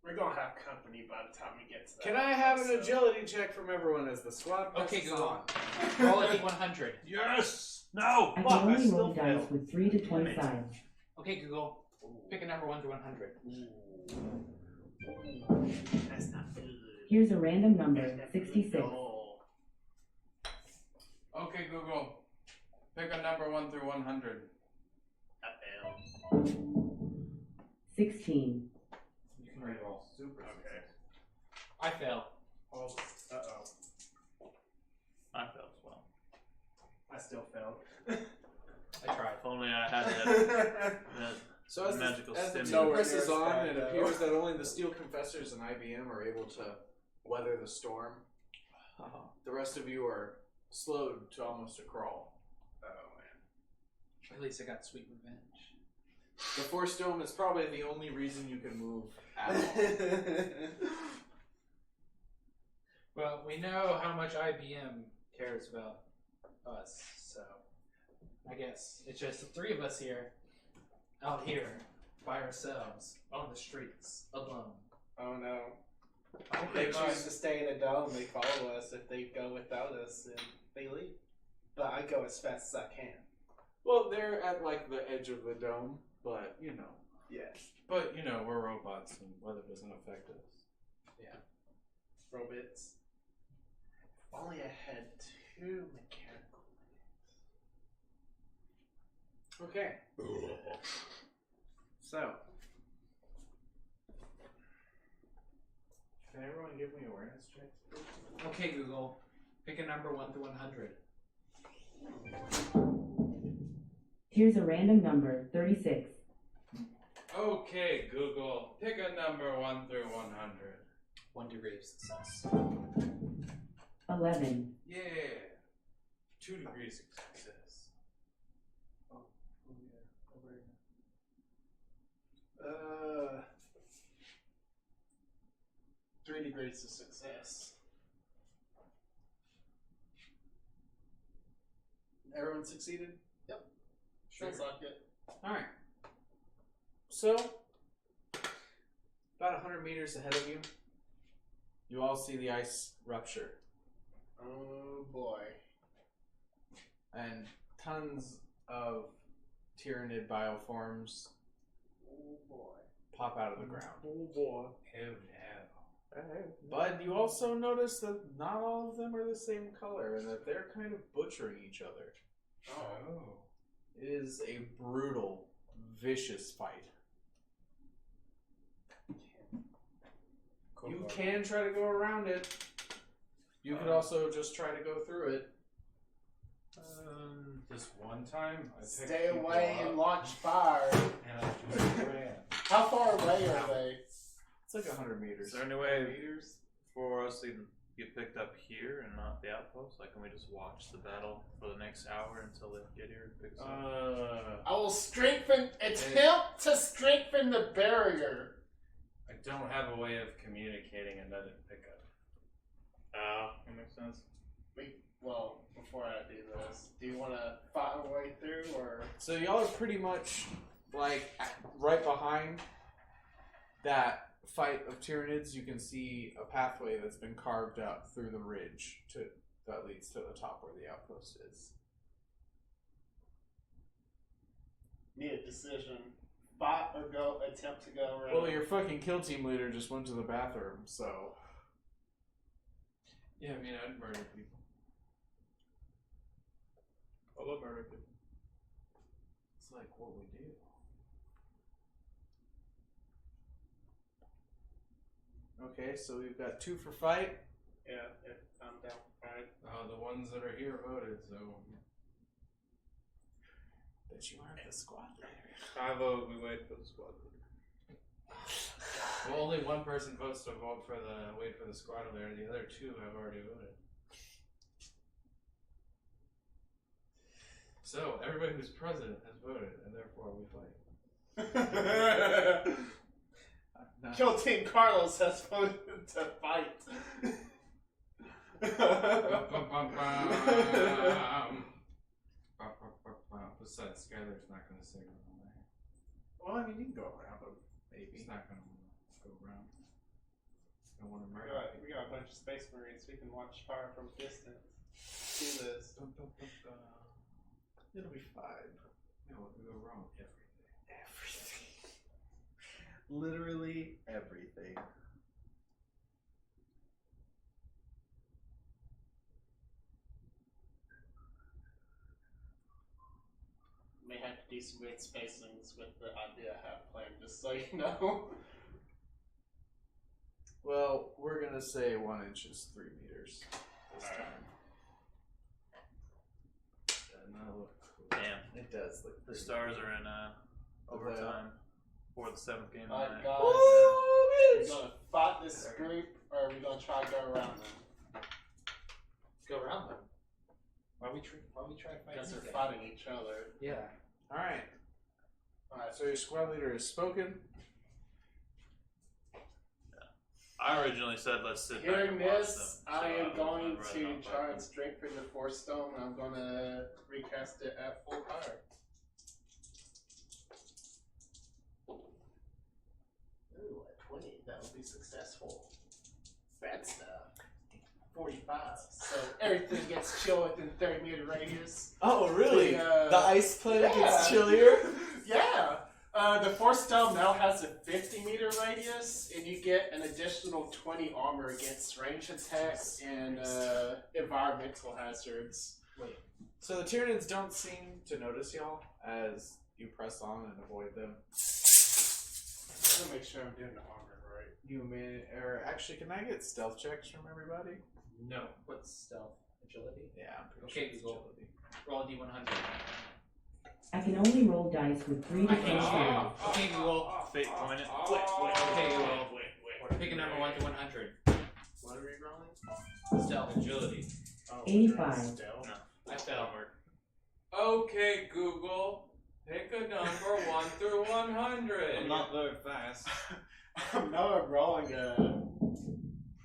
We're gonna have company by the time we get to that. Can I have an episode. agility check from everyone as the squad presses Okay, Google. on? Roll a D100. Yes! No! I Fuck, can I only still roll dice failed. with 3 to 25. Okay, Google. Pick a number 1 to 100. That's not good. Here's a random number, 66. No. Okay, Google. Pick a number 1 through 100. I failed. 16. You can reroll. Super. Okay. I fail. Oh, uh-oh. I failed as well. I still failed. I tried. If only I had that So as magical the stimulant. team presses Nowhere on, near it as bad, appears that only the Steel Confessors and IBM are able to weather the storm. The rest of you are slowed to almost a crawl. Oh, man. At least I got sweet revenge. The Force Dome is probably the only reason you can move at all. Well, we know how much IBM cares about us, so I guess it's just the 3 of us here, out here, by ourselves, on the streets, alone. Oh, no. I If they choose to stay in a dome, they follow us. If they go without us, then they leave. But I go as fast as I can. Well, they're at like the edge of the dome, but you know. Yes. But, you know, we're robots and weather doesn't affect us. Robots. If only I had 2 mechanical legs. Okay. So. Can everyone give me awareness checks, please? Okay, Google, pick a number 1 to 100. Here's a random number, 36. Okay, Google. Pick a number 1 through 100. 1 degree of success. 11. Yeah. 2 degrees of success. Oh yeah. Over here. 3 degrees of success. Everyone succeeded? Sounds like it. Alright. So, about 100 meters ahead of you, you all see the ice rupture. Oh boy. And tons of Tyranid bioforms Oh boy. pop out of the ground. Oh boy. Oh no. But you also notice that not all of them are the same color and that they're kind of butchering each other. Oh. It is a brutal, vicious fight. You can try to go around it. You could also just try to go through it. This one time, I picked Stay people away up and launch fire. and I just ran. How far away are they? It's like 100 meters. Is there any way Meters? for us to get picked up here and not the outpost? Like, can we just watch the battle for the next hour until they get here and pick us up? I will attempt to strengthen the barrier. I don't have a way of communicating and letting it pick up. That makes sense. Well, before I do this, do you want to fight our way through, or? So y'all are pretty much like right behind that fight of Tyranids. You can see a pathway that's been carved up through the ridge that leads to the top where the outpost is. Need a decision. Fight or attempt to go around? Well, your fucking kill team leader just went to the bathroom, so Yeah, I mean, I'd murder people. I love murder people. it's like what we do. Okay, so we've got 2 for fight. Yeah, if I'm down for fight. The ones that are here voted, so. Bet you aren't the squad leader. I vote we wait for the squad leader. Well, only one person votes to wait for the squad leader. The other 2 have already voted. So everybody who's president has voted, and therefore we fight. Kill Team Carlos has voted to fight. Besides, Skylar's not going to say run away. Well, I mean, you can go around them, He's maybe. not going to go around. He's going to want to murder we got a bunch of Space Marines. We can watch fire from distance. Do this. It'll be fine. No, what could go wrong? Everything. Everything. Literally everything. May have to do some weird spacings with the idea I have planned, just so you know. Well, we're gonna say 1 inch is 3 meters this Alright. time. Doesn't that look cool? Damn. It does look The pretty Stars cool. are in overtime for the 7th game of the Alright, night. guys. Oh, We're gonna fight this group, or are we gonna try to go around them? Go around them. Why we try to fight? Because they're these guys? fighting each other. Yeah. Alright, Alright, so your squad leader has spoken. I originally said let's sit back hearing and watch this, them. I am so going I'd rather to not fight try them. and strengthen the Force Stone, and I'm gonna recast it at full power. Ooh, at 20, that would be successful. Bad stuff. 45. So everything gets chill within 30-meter radius. Oh, really? The, The ice planet gets yeah. chillier? Yeah. The Force Stone now has a 50-meter radius, and you get an additional 20 armor against range attacks and environmental hazards. Wait. So the Tyranids don't seem to notice y'all as you press on and avoid them. I'm gonna make sure I'm doing the armor right. You may, or actually, can I get stealth checks from everybody? No. What's stealth? Agility? Yeah, I'm pretty Okay, sure it's Google. agility. Roll a d100. I can only roll dice with 3 to 4 Ah. cards. Okay, Google. Fate point it. Okay, Google. Pick a number 1 to 100. What are we rolling? Stealth. Agility. Oh, 85. stealth. I fell. Okay, Google. Pick a number 1 through 100. I'm not very fast. No, I'm rolling a.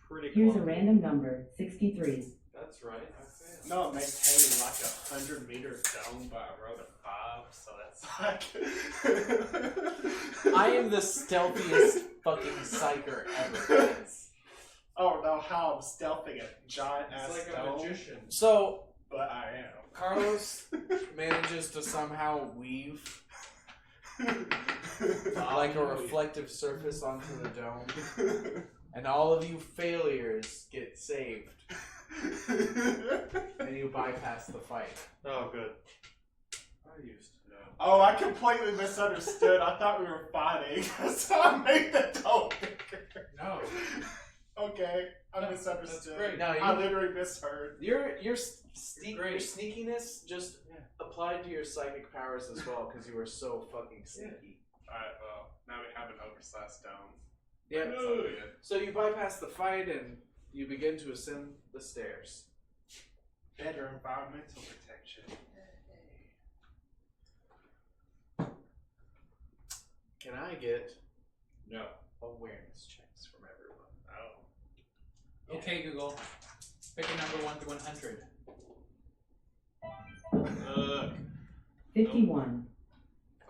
Pretty Here's close. a random number, 63. That's right. I failed. No, I'm maintaining like a 100-meter dome, but I rolled a 5, so that's like. I am the stealthiest fucking psyker ever, guys. don't know how I'm stealthing a giant ass It's like a stone, magician. So but I am. Carlos manages to somehow weave like a reflective surface onto the dome, and all of you failures get saved, and you bypass the fight. Oh, good. I used to know. Oh, I completely misunderstood. I thought we were fighting, so I made the dome bigger. No. Okay, I No, misunderstood. that's great. No, I literally misheard. Your Great. sneakiness just applied to your psychic powers as well, because you were so fucking sneaky. Alright, well, now we have an oversized dome. Yeah. That's all good. So you bypass the fight and you begin to ascend the stairs. Better environmental protection. Can I get No. awareness checks from everyone? Oh. Okay, Google. Pick a number 1 to 100. 51.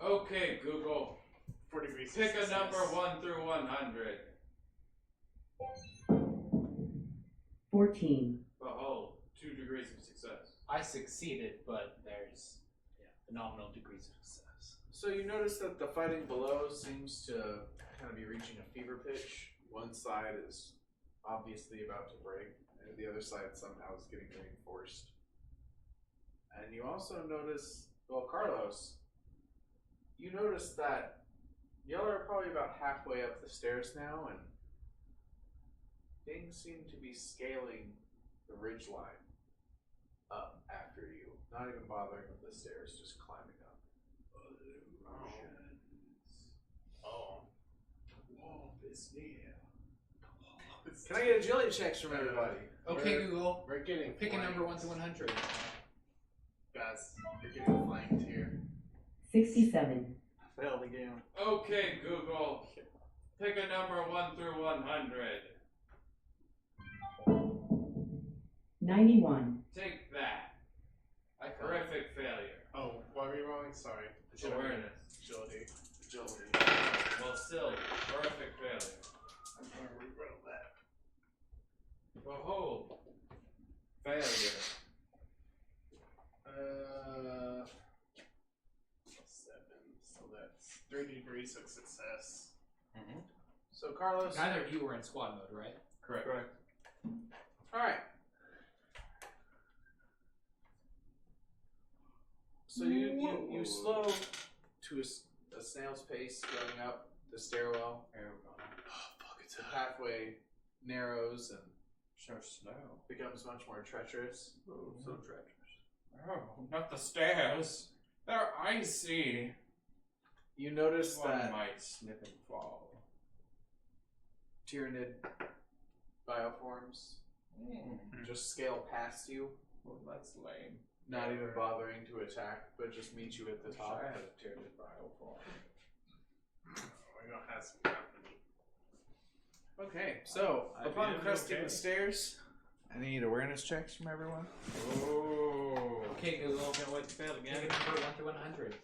Okay, Google. 4 degrees. Pick a success. number 1 through 100. 14. Behold, 2 degrees of success. I succeeded, but there's phenomenal degrees of success. So you notice that the fighting below seems to kind of be reaching a fever pitch. One side is obviously about to break, and the other side somehow is getting reinforced. And you also notice, well, Carlos, you notice that y'all are probably about halfway up the stairs now, and things seem to be scaling the ridgeline up after you. Not even bothering with the stairs, just climbing up. Oh. Can I get agility checks from everybody? Okay, Google. We're getting Pick a number 1 to 100. Guys, you're getting flanked here. 67. Failed again. Okay, Google. Pick a number 1 through 100. 91. Take that. A horrific failure. Oh, what are we rolling? Sorry. Awareness. Agility. Agility. Well, still, horrific failure. I'm gonna reroll that. Behold, failure. 7. So that's 3 degrees of success. So Carlos, Neither of you were in squad mode, right? Correct. all right. So you slow to a snail's pace going up the stairwell. The pathway narrows and So slow. becomes much more treacherous. Oh, so treacherous. Oh, not the stairs. They're icy. You notice One that might slip and fall. Tyranid bioforms just scale past you, Well, that's lame. not even bothering to attack, but just meet you at the top. I had a Tyranid bioform. We're gonna have some company. Okay, so I upon am cresting okay. the stairs, I need awareness checks from everyone. Oh. Okay, Google. Can't wait to fail Pick again. a number 1 to 100.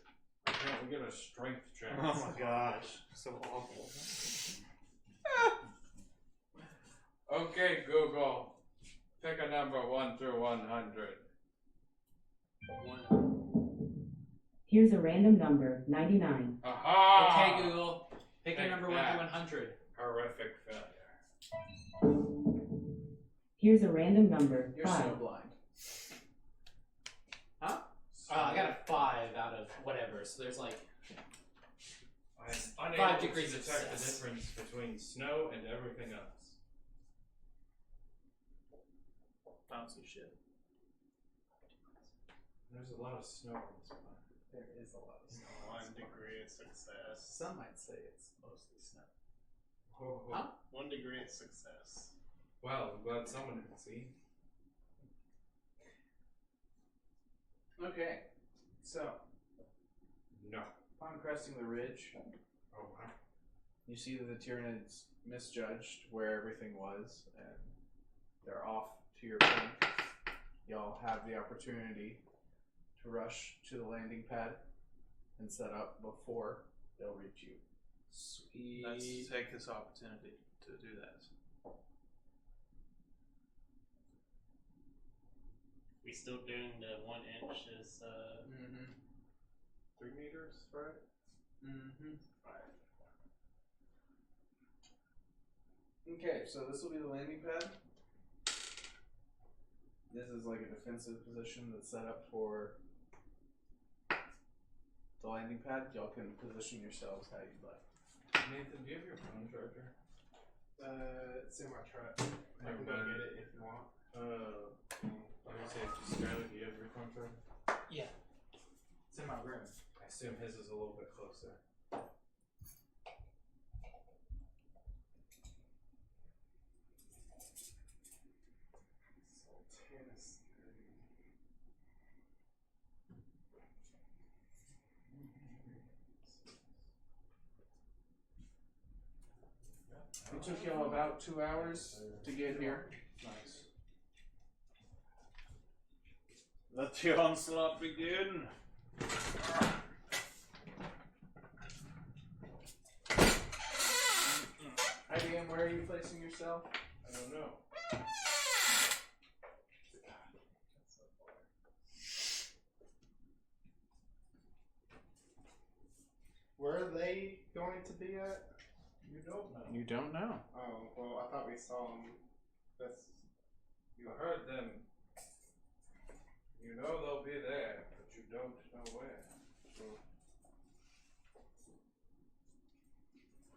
Can't we get a strength check? Oh my gosh. So awful. Okay, Google. Pick a number 1 through 100. Here's a random number. 99. Aha! Okay, Google. Pick a Take number 1 that. to 100. Horrific failure. Here's a random number. You're 5. so blind. Huh? I got a 5 out of whatever, so there's like... I'm 5 unable degrees to of detect the success. difference between snow and everything else. Bouncy shit. There's a lot of snow on this planet. There is a lot of snow. 1 degree of success. Some might say it's mostly snow. Oh, Huh? 1 degree of success. Well, I'm glad someone can see. Okay, so No. upon cresting the ridge, Oh, wow. you see that the Tyranids misjudged where everything was, and they're off to your flank. Y'all have the opportunity to rush to the landing pad and set up before they'll reach you. Let's take this opportunity to do that. We still doing the 1 inch is 3 meters, right? Alright. Okay, so this will be the landing pad. This is like a defensive position that's set up for the landing pad. Y'all can position yourselves how you'd like. Nathan, do you have your phone charger? It's in my truck. I can go get it if you want. I was say, Skylar, do you have your phone charger? Yeah. It's in my room. I assume his is a little bit closer. It took y'all about 2 hours to get here. Nice. Let the onslaught begin. IBM, where are you placing yourself? I don't know. Where are they going to be at? You don't know. You don't know. Oh, well, I thought we saw them. That's. You heard them. You know they'll be there, but you don't know where. So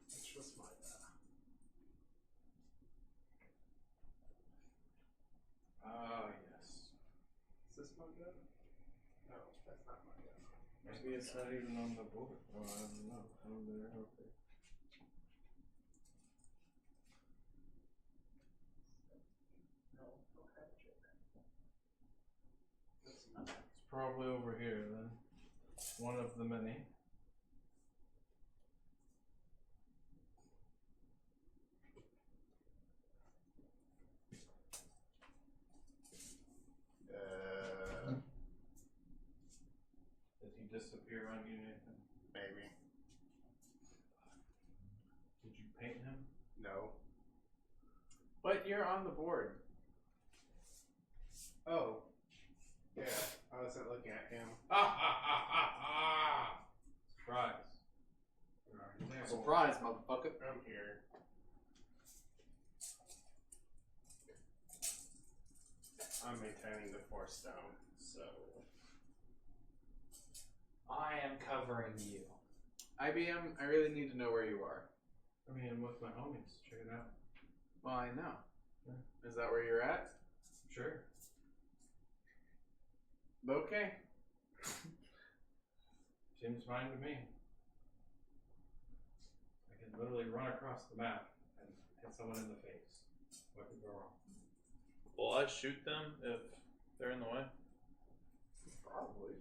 Which was my bad. yes. Is this my gun? No, that's not my gun. Maybe it's not even on the board. Oh, I don't know. Oh, there. Okay. No, don't have it. That's not. It's probably over here then. One of the many. Did he disappear on you, Nathan? Maybe. Did you paint him? No. But you're on the board. Oh. Yeah, I wasn't looking at him. Surprise. Where are you there? Surprise, motherfucker. I'm here. I'm maintaining the 4 stone, so. I am covering you. IBM, I really need to know where you are. I mean, I'm with my homies. Check it out. Well, I know. Yeah. Is that where you're at? Sure. Okay. Seems fine to me. I can literally run across the map and hit someone in the face. What could go wrong? Will I shoot them if they're in the way? Probably.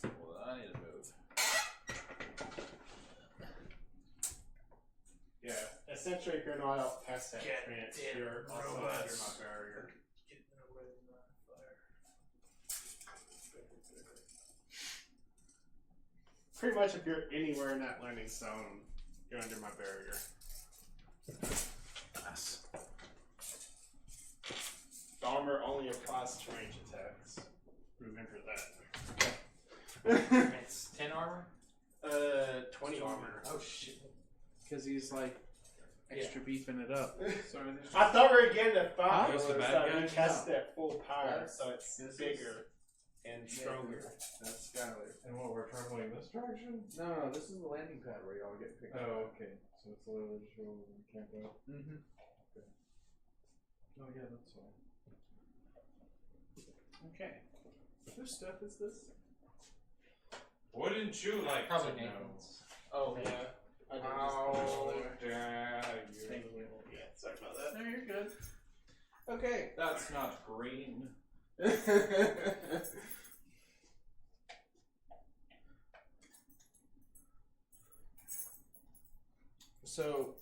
Well, I need to move. Yeah, essentially, if you're not up past that Get fence, in, you're also robots. under my barrier. Pretty much, if you're anywhere in that landing zone, you're under my barrier. Yes. The armor only applies to range attacks. Remember that. It's 10 armor? 20 armor. Oh shit. Because he's like extra beefing it up. So are these I thought we were getting a Huh? five, Those the so bad we guys? cast it at full power, That's- so it's this is- bigger and stronger. That's Skylar. and what, we're traveling this direction? No, this is the landing pad where y'all get picked up. Oh, okay. So it's literally just roll and camp out. Mm-hmm. Oh, yeah, that's fine. Okay. Whose stuff is this? Wouldn't you like Probably to know? Nathan's. Oh, yeah. I did How just dare you? Thank you. Yeah, sorry about that. No, you're good. Okay. That's not green. So,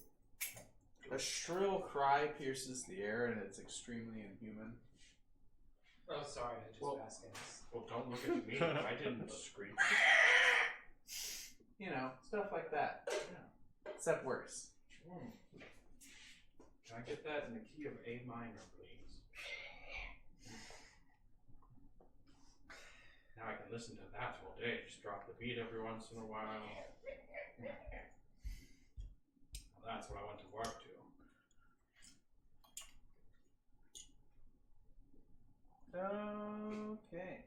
a shrill cry pierces the air and it's extremely inhuman. Oh, sorry, I just Well- asked guys. Well, don't look at me. I didn't scream. You know, stuff like that. Yeah. Except worse. Can I get that in the key of A minor, please? Now I can listen to that all day. Just drop the beat every once in a while. Well, that's what I went to work to. Okay.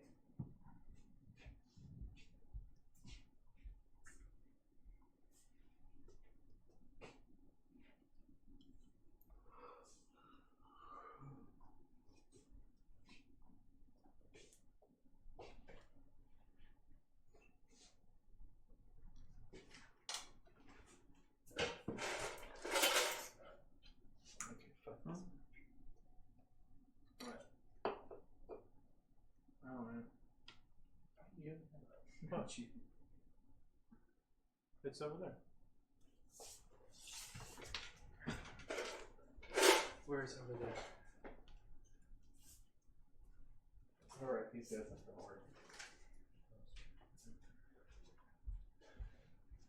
About you. It's over there. Where's over there? Alright, he says it's gonna work.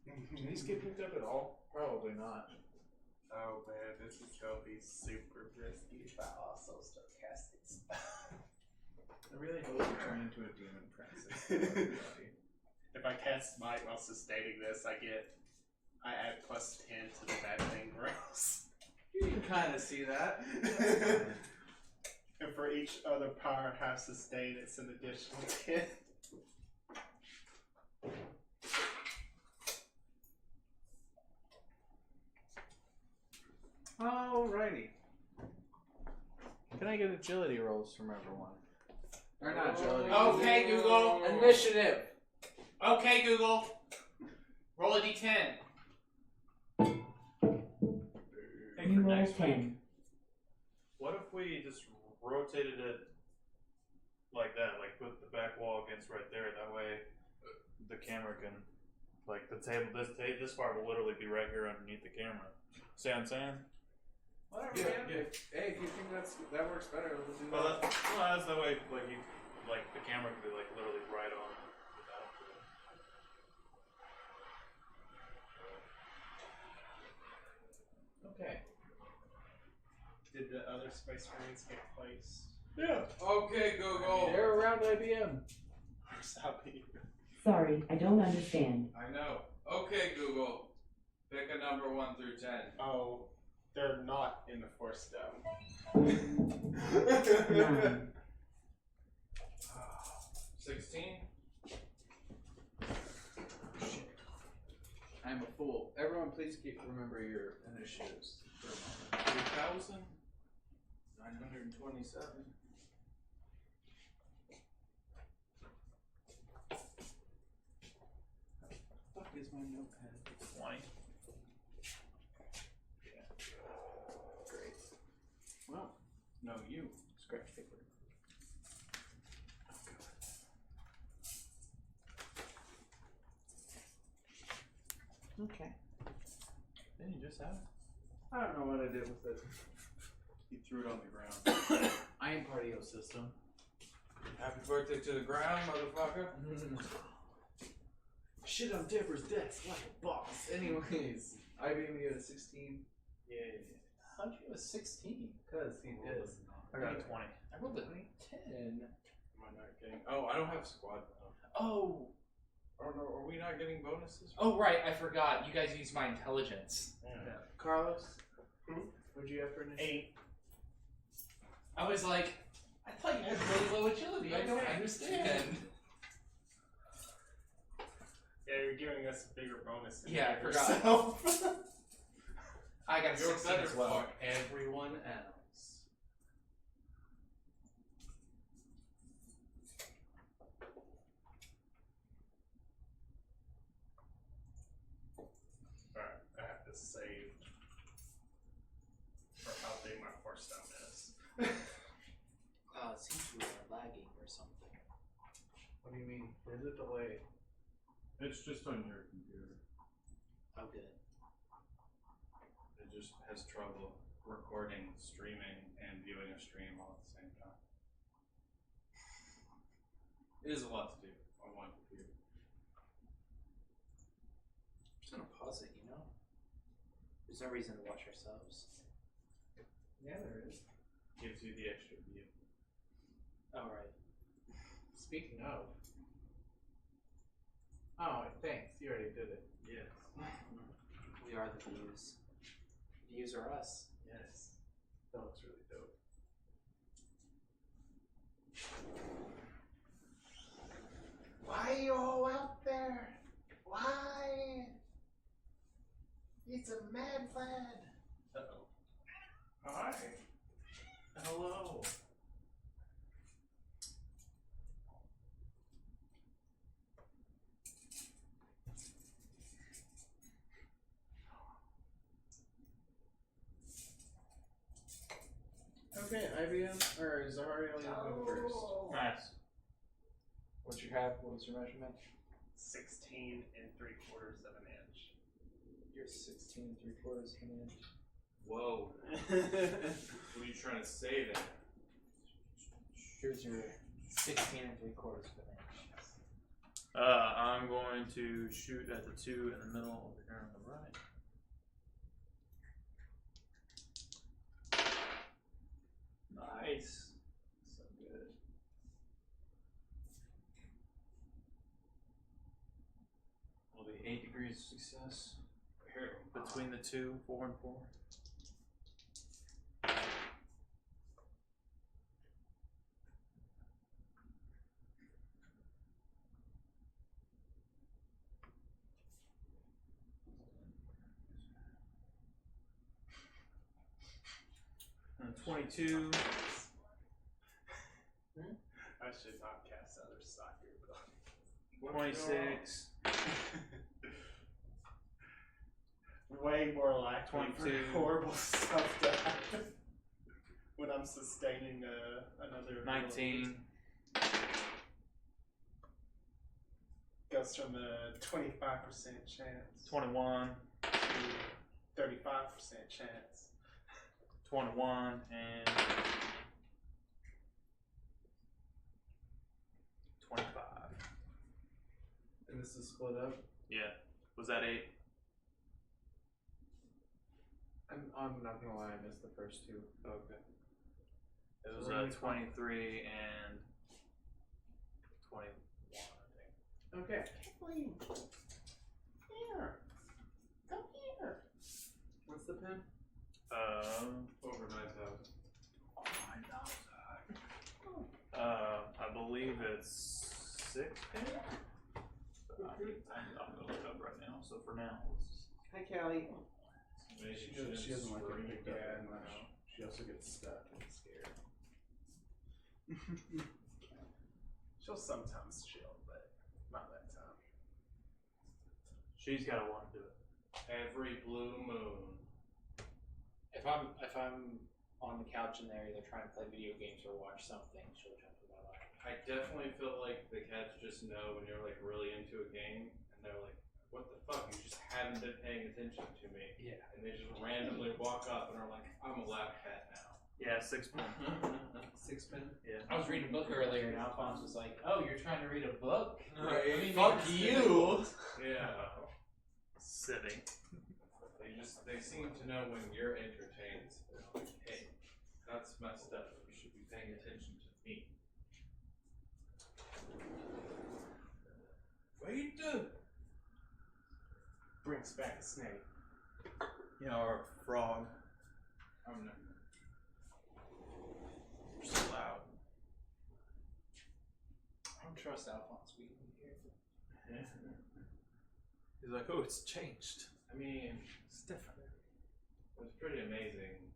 Can these get picked up at all? Probably not. Oh man, this is gonna be super risky if I also start casting spells. I really hope you turn into a demon princess. If I cast Smite while sustaining this, I add plus 10 to the bad thing rolls. You can kind of see that. And for each other power I have sustained, it's an additional 10. Alrighty. Can I get agility rolls from everyone? Or not agility. Okay, Google. Initiative. Okay, Google. Roll a d10. Hey, You for roll next 10. week, what if we just rotated it like that? Like put the back wall against right there. That way, the camera can, like the table. This part will literally be right here underneath the camera. See what I'm saying? Whatever, Yeah, man. yeah. Hey, if you think that works better, let's do Well, that. that's that way. Like the camera could be like literally right on. Okay. Did the other Space Marines get placed? Yeah. Okay, Google. They're around IBM. Sorry, I don't understand. I know. Okay, Google. Pick a number 1 through 10. Oh, they're not in the Force Dome. 9. 16. I'm a fool. Everyone, please remember your initiatives for a moment. 3,927. What the fuck is my notepad? 20. Great. Well, no, you. Scratch paper. Okay. Then you just have it. I don't know what I did with it. He threw it on the ground. I am part of your system. Happy birthday to the ground, motherfucker. Shit on Deborah's desk like a boss. Anyways, IBM you at a 16. Yeah. How'd you have a 16? Because he did. I got a 20. I rolled a 10. Am I not getting? Oh, I don't have squad. Oh. Or no, are we not getting bonuses? Oh, right. I forgot. You guys used my intelligence. Yeah. Carlos? What'd you have for an 8. I was like, I thought you had really low agility. I don't understand. Yeah, you're giving us a bigger bonus. Than Yeah, I forgot. yourself. I got a You're 16 better as well. fuck everyone else. Alright, I have to save for how big my Force Dome is. It seems we are lagging or something. What do you mean? There's a delay. It's just on your computer. Oh, good. It just has trouble recording, streaming, and viewing a stream all at the same time. It is a lot to do on one computer. I'm just gonna pause it, you know? There's no reason to watch ourselves. Yeah, there is. Gives you the extra view. Alright. Speaking of, Oh, thanks. You already did it. Yes. We are the views. Views are us. Yes. That looks really dope. Why are you all out there? Why? He's a mad lad. Uh-oh. Hi. Hello. Okay, IBM or Zahariel, you go first. Nice. What's your half? What was your measurement? 16 3/4 of an inch. You're 16 3/4 of an inch. Whoa. What are you trying to say there? Here's your 16 3/4 of an inch. I'm going to shoot at the 2 in the middle over here on the right. Nice. So good. Will be 8 degrees of success. Here. Between the 2, 4 and 4. And 22. I should not cast other soccer, but 26. way more likely for 22. horrible stuff to happen when I'm sustaining another 19. Goes from a 25% chance 21. to 35% chance. 21 and 25. And this is split up. Yeah. Was that 8? I'm not gonna lie, I missed the first two. Okay. It was So we're gonna 23 and 21, I think. Okay. Kathleen, here, come here. What's the pin? Over 9,000. I believe it's 6 pin. I'm gonna look it up right now. So for now, Hi, Callie. Maybe She doesn't like scream it. that Yeah, much. no. She also gets stuck and scared. She'll sometimes chill, but not that time. she's gotta want to do it. Every blue moon. If I'm on the couch and they're either trying to play video games or watch something, she'll jump in my lap. I definitely feel like the cats just know when you're like really into a game, and they're like, "What the fuck? You just haven't been paying attention to me." Yeah. And they just randomly walk up and are like, "I'm a lap cat now." Yeah, 6 pin. 6 pin? Yeah. I was reading a book earlier and Alphonse was like, "Oh, you're trying to read a book? Right. Let me Fuck make this you. difficult." Yeah. Sitting. They seem to know when you're entertained. So they're like, "Hey, that's messed up. You should be paying attention to me." Wait. Brings back a snake. You know, or a frog. I'm not. You're so loud. I don't trust Alphonse. We can hear. He's like, oh, it's changed. I mean, It's different. it's pretty amazing.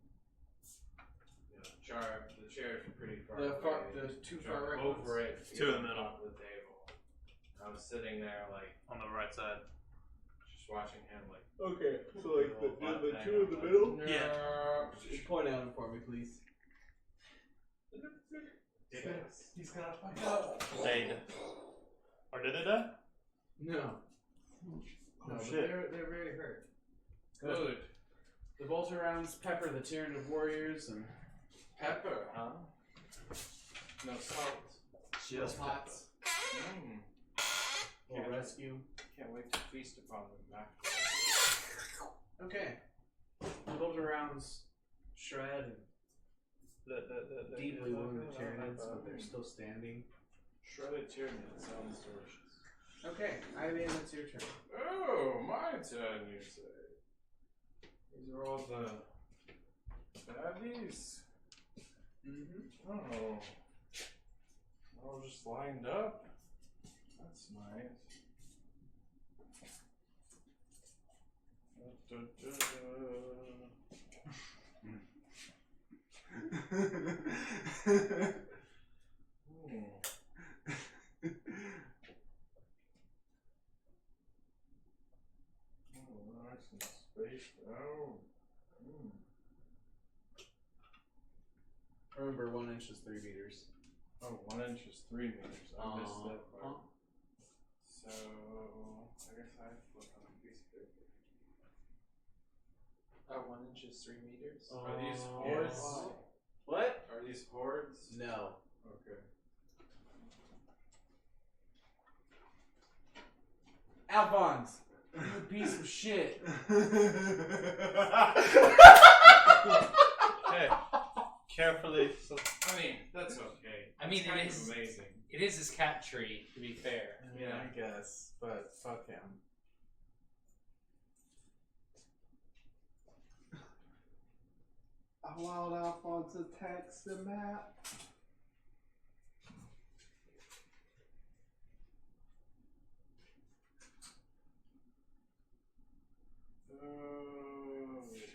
You know, the chairs are pretty far The away. two Char far right over ones? it. Two in the on middle. top of the table. I was sitting there like On the right side. just watching him like. Okay, so like the two in the middle? Yeah. Just point at him for me, please. Yes. He's got a fight. Died. Or did it die? No. Oh, No, but shit. they're very hurt. Good. The bolter rounds pepper the Tyranid warriors and Pepper, huh? No salt. Just pots. Mm. Will rescue. Can't wait to feast upon them after. Okay. The bolter rounds shred and deeply wound the Tyranids, but they're still standing. Shredded tyranid sounds delicious. Okay, IBM, it's your turn. Oh, my turn, you say. These are all the baddies? Mm-hmm. Oh. All just lined up? That's nice. Da, da, da. Oh, nice and spaced out. Remember, 1 inch is 3 meters. Oh, 1 inch is 3 meters. I missed that part. So, I guess I flip on a piece of paper. 1 inch is 3 meters. Are these Yes. hordes? What? Are these hordes? No. Okay. Alphonse! You piece of shit. Okay. Carefully. So, I mean, that's okay. I mean, It's kind it of is. amazing. It is his cat tree, to be fair. Yeah, I guess. But fuck him. I allowed Alphonse to text the map. Let's see.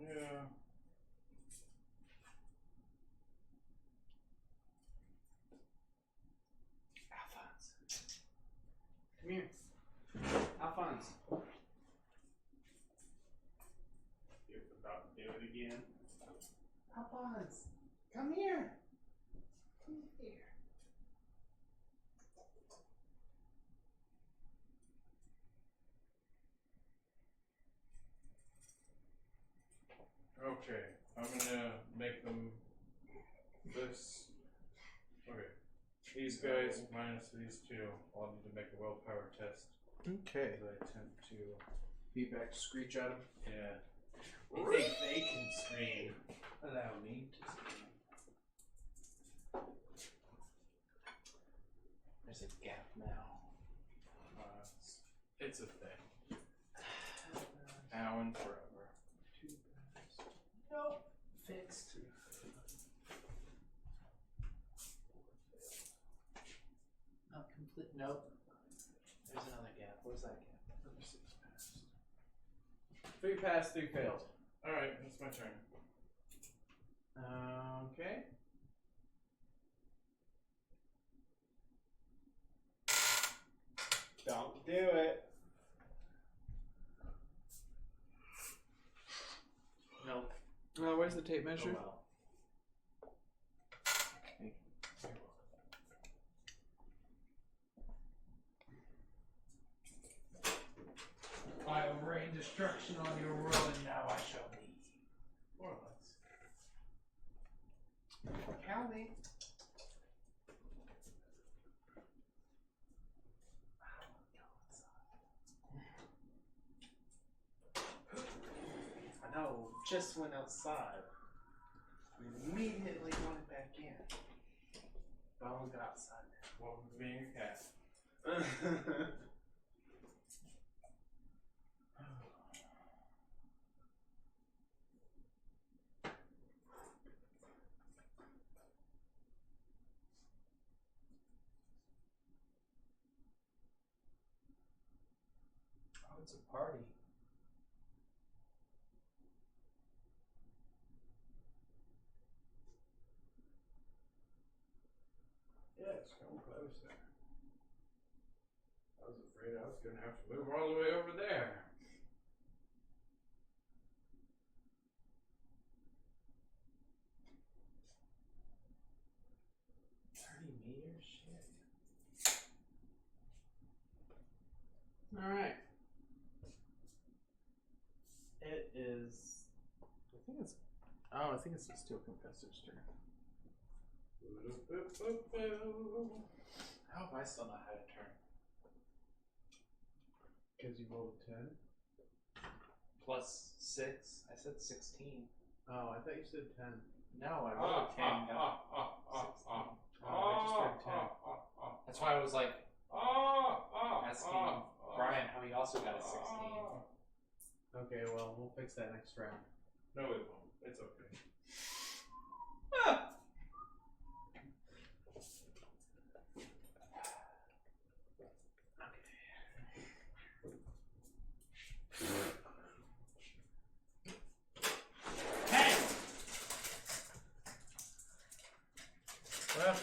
Yeah. Alphonse. Come here. Alphonse. You're about to do it again. Alphonse, come here. Come here. Okay, I'm gonna make them this. Okay, these guys minus these two. I'll need to make a willpower test. Okay. As I tend to. Feedback, screech at him. Yeah. You think they can scream? Allow me to scream. There's a gap now. It's a thing. Now and forever. Nope. Fixed. Not complete. Nope. There's another gap. Where's that gap? Number 6 passed. 3 passed, 3 failed. Alright, that's my turn. Okay. Don't do it. Nope. Where's the tape measure? Oh well. I will rain destruction on your world, and now I shall leave. More or less. Callie. I know, just went outside. Immediately went back in. But I won't go outside What would being a cat? now. Oh, it's a party. Yeah, it's coming closer. I was afraid I was going to have to move all the way over there. Alright. think it's. Oh, I think it's the steel confessor's turn. How have I still not had a turn? Because you rolled a 10. Plus 6. I said 16. Oh, I thought you said 10. No, I rolled a 10. Got 16. Oh, I just heard 10. That's why I was like asking Brian how he also got a 16. Okay, well, we'll fix that next round. No, it won't. It's okay. Hey! Well,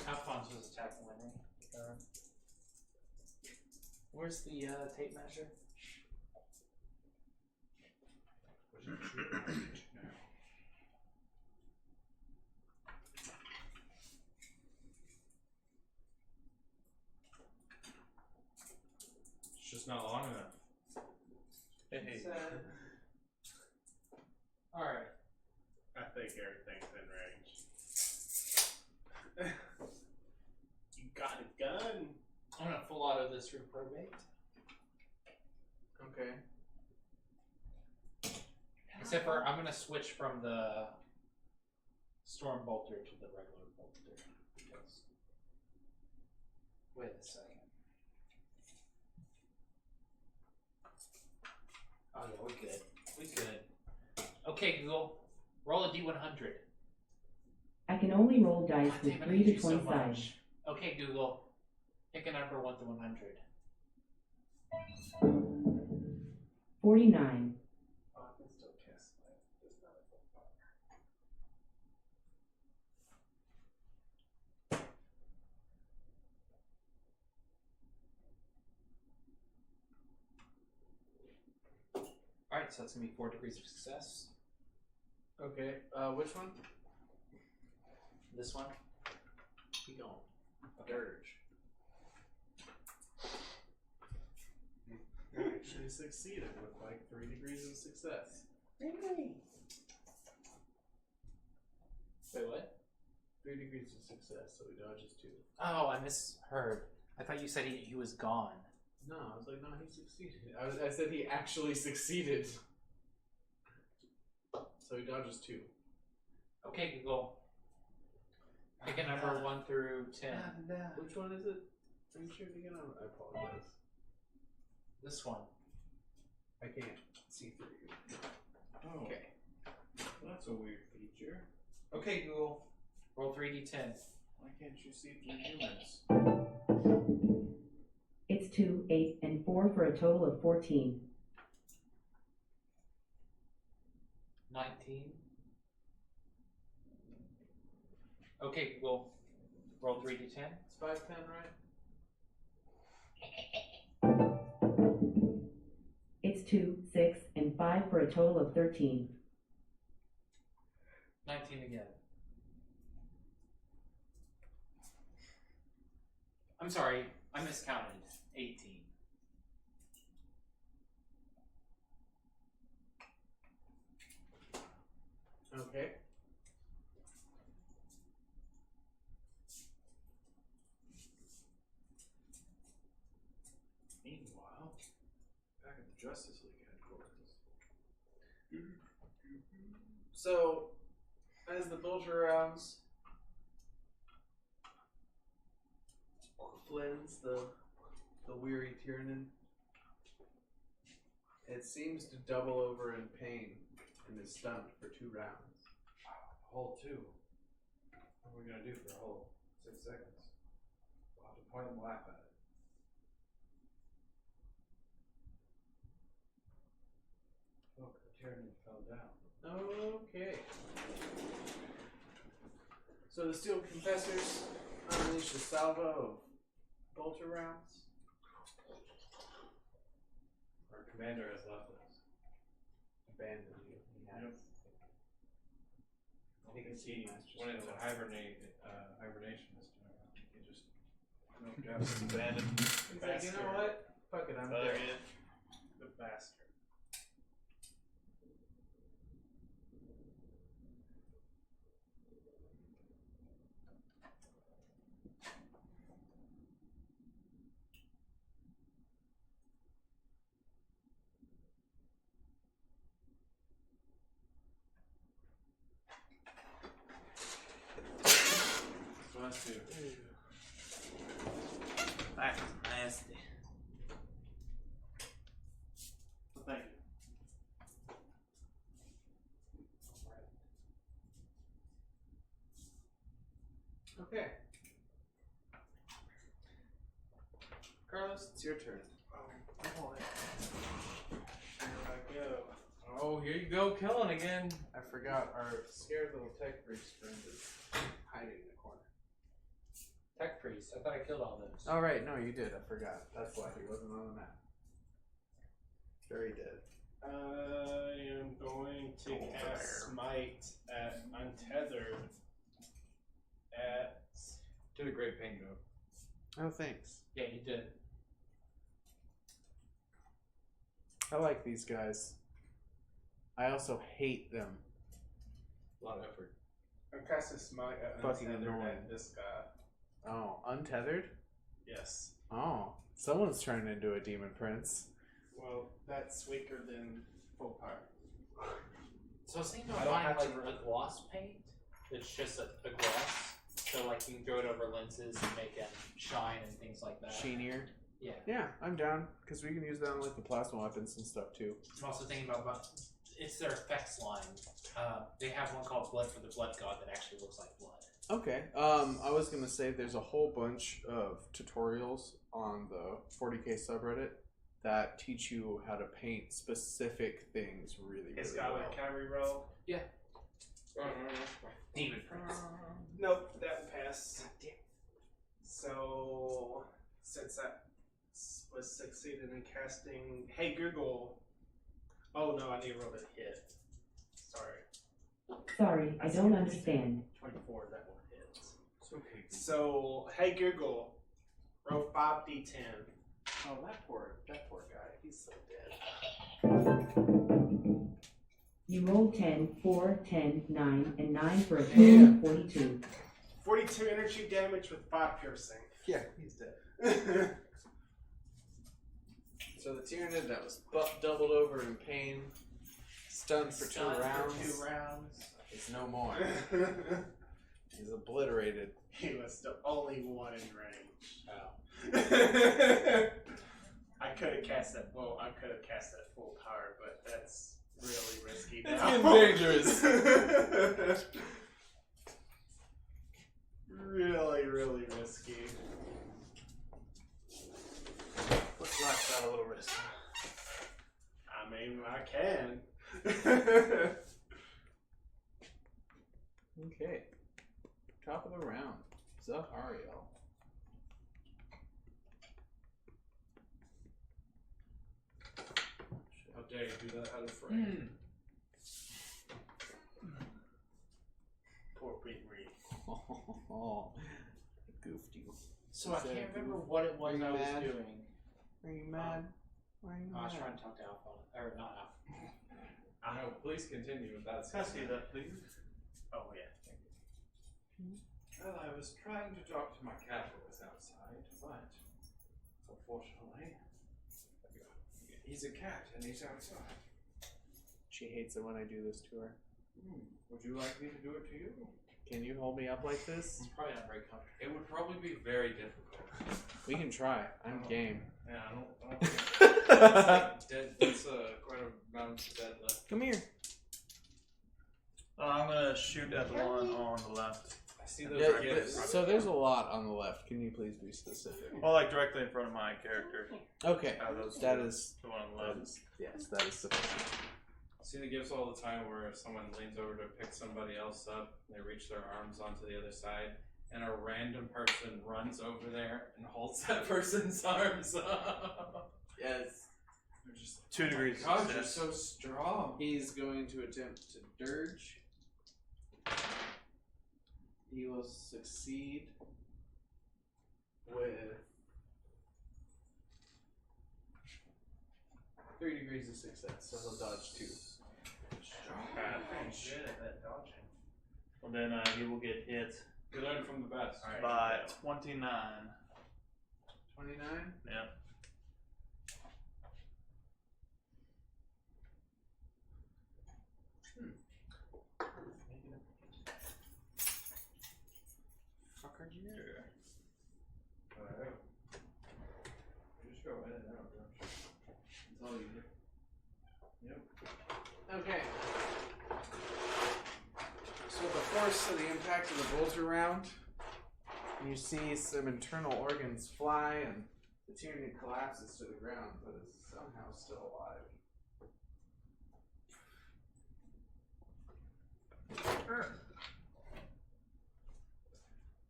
Alphonse was attacking Lenny. Where's the tape measure? It's just not long enough. Hey. Alright. I think everything's in range. You got a gun. I'm gonna full auto this reprobate. Okay. Except for I'm gonna switch from the storm bolter to the regular bolter. Because... Wait a second. Oh yeah, we're good. We're good. Okay, Google. Roll a D100. I can only roll dice God with damn it, 3 I to hate you so 20 sides. much. Okay, Google. Pick a number 1 to 100. 49. Oh, I can still cast light. Just not a full power. Alright, so that's gonna be 4 degrees of success. Okay, which one? This one. Keep going. Dirge. You actually succeeded with like 3 degrees of success. Really? Wait, what? 3 degrees of success, so he dodges 2. Oh, I misheard. I thought you said he was gone. No, I was like, no, he succeeded. I said he actually succeeded. So he dodges 2. Okay, Google. Pick a number 1 through 10. Which one is it? Are you sure again? I apologize. This one. I can't see through you. Oh, Okay. that's a weird feature. Okay, Google. Roll 3d10. Why can't you see through humans? It's 2, 8, and 4 for a total of 14. 19. Okay, Google. Roll 3d10. It's 5, 10, right? It's 2, 6, and 5 for a total of 13. 19 again. I'm sorry, I miscounted. 18. Okay. Meanwhile, back at the Justice League headquarters. So, as the bolter rounds Flynn's the weary Tiernan, it seems to double over in pain and is stunned for 2 rounds. Whole 2. What are we gonna do for a whole 6 seconds? We'll have to point and laugh at it. Look, the tyranny fell down. Okay. So the steel confessors unleash a salvo of bolter rounds. Our commander has left us. Abandon you. He has. Yep. I think it's He went into hibernation this time. I think he just Abandoned. He's like, you know what? Fuck it, I'm Oh, there dead. he is. the bastard. bless you. That was nasty. Thank you. Okay. Carlos, it's your turn. Oh boy. Here I go. Oh, here you go, killing again. I forgot our scared little tech priest friend is hiding in the corner. Tech priest. I thought I killed all those. Oh, right. No, you did. I forgot. That's why he wasn't on the map. Very dead. I am going to cast Smite at Untethered at. Did a great paint job. Oh, thanks. Yeah, you did. I like these guys. I also hate them. A lot of effort. I'm casting Smite at Fucking Untethered annoying. at this guy. Oh, untethered? Yes. Oh, someone's turning into a demon prince. Well, that's weaker than full power. So I was thinking I about don't buying have like to a gloss paint. It's just a gloss. So like you can throw it over lenses and make it shine and things like that. Sheenier. Yeah. Yeah, I'm down because we can use that on like the plasma weapons and stuff too. I'm also thinking about it's their effects line. They have one called Blood for the Blood God that actually looks like blood. Okay. I was gonna say there's a whole bunch of tutorials on the 40K subreddit that teach you how to paint specific things really, It's really got well. a cavalry roll. Demon Prince. Nope, that would pass. So, since that was succeeded in casting, hey Google. Oh no, I need to roll a hit. Sorry. Sorry, I don't understand. 24, that one hits. It's okay. So, hey Google, roll 5d10. Oh, that poor guy. He's so dead. You rolled 10, 4, 10, 9, and 9 for a total of 42. 42 energy damage with 5 piercing. Yeah, he's dead. So the Tyranid that was doubled over in pain, stunned for 2 rounds, is no more. He's obliterated. He was the only one in range. Oh. I could have cast that. Well, I could have cast that full power, but that's really risky. It's now. getting dangerous. Really, really risky. Let's knock that a little risky. I mean, I can. Okay. Top of the round. Zahariel. How dare you do that out of frame? Poor Big Reed. Oh, I goofed you. So I can't remember what it was Are you I was mad? doing. Are you mad? Why are you I was mad? trying to talk to Alpha. Or not Alpha. No, please continue with that. Can I see that, please? Oh yeah. Well, I was trying to talk to my cat who was outside, but unfortunately, he's a cat and he's outside. She hates it when I do this to her. Would you like me to do it to you? Can you hold me up like this? It's probably not very comfortable. It would probably be very difficult. We can try. I'm game. Yeah, I don't think that's quite a amount of deadlift. Come here. I'm gonna shoot at the one on the left. I see those Yeah, gifts. so there's a lot on the left. Can you please be specific? Well, like directly in front of my character. Okay. Those That two. is. The one on the That left. is. Yes, that is sufficient. I see the gifts all the time where someone leans over to pick somebody else up, and they reach their arms onto the other side, and a random person runs over there and holds that person's arms up. Yes. They're just 2 degrees. God, you're success. so strong. He's going to attempt to dirge. He will succeed with 3 degrees of success, so he'll dodge 2. I'm good at that dodging. Well, then he will get hit You learn from the best. Alright. by 29. 29? Yeah. Fucker, you. force of the impact of the bolter round. And you see some internal organs fly, and the Tyranid collapses to the ground, but is somehow still alive.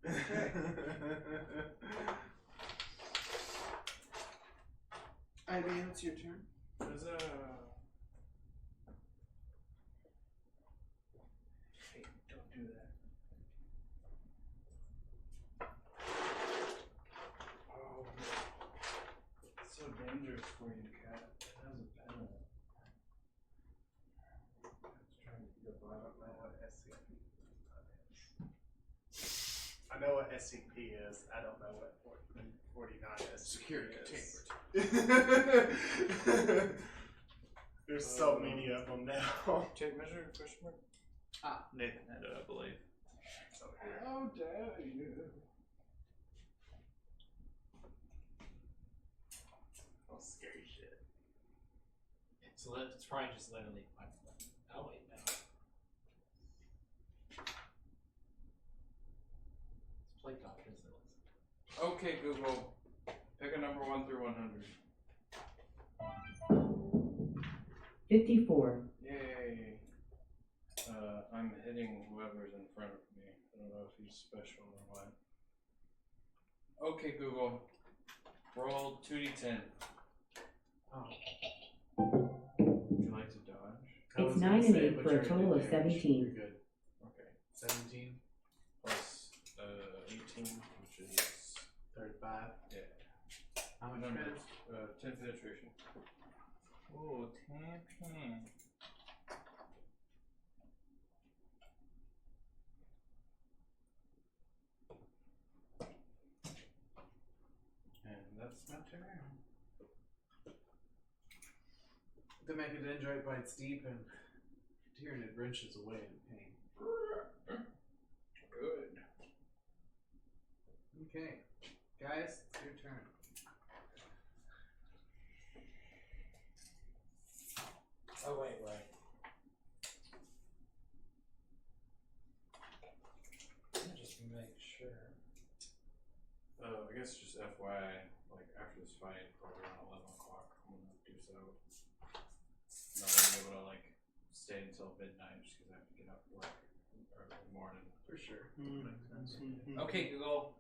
Okay. Ivan, it's your turn. There's a. Hey, don't do that. Oh, it's so dangerous for you, cat. It has a pen in it. It's trying to get I by. don't know what SCP is. I know what SCP is. I don't know what 49 SCP Security is. containment. There's so many of them now. Tape measure, question mark? Nathan had it, I believe. So here. How dare you? Oh, scary shit. It's probably just literally. Oh wait, no. It's play doctors. Okay, Google. Pick a number 1 through 100. 54, Yay. I'm hitting whoever's in front of me. I don't know if he's special or what. Okay, Google. Roll 2d10. Oh. Would you like to dodge? It's 9 and 8 for a total of 17. You're good. Okay. 17, Plus 18, which is 35. yeah. How much Numbers. damage? 10 penetration. Oh, 10. And that's my turn. The mechadendrite bites deep, and Tyranid wrenches away in pain. Good. Okay, guys, it's your turn. Oh wait. Let me just make sure. I guess just FYI, like after this fight, probably around 11 o'clock, I'm gonna do so. Not gonna be able to like stay until midnight just because I have to get up to work early in the morning. For sure. Makes sense. Okay, Google.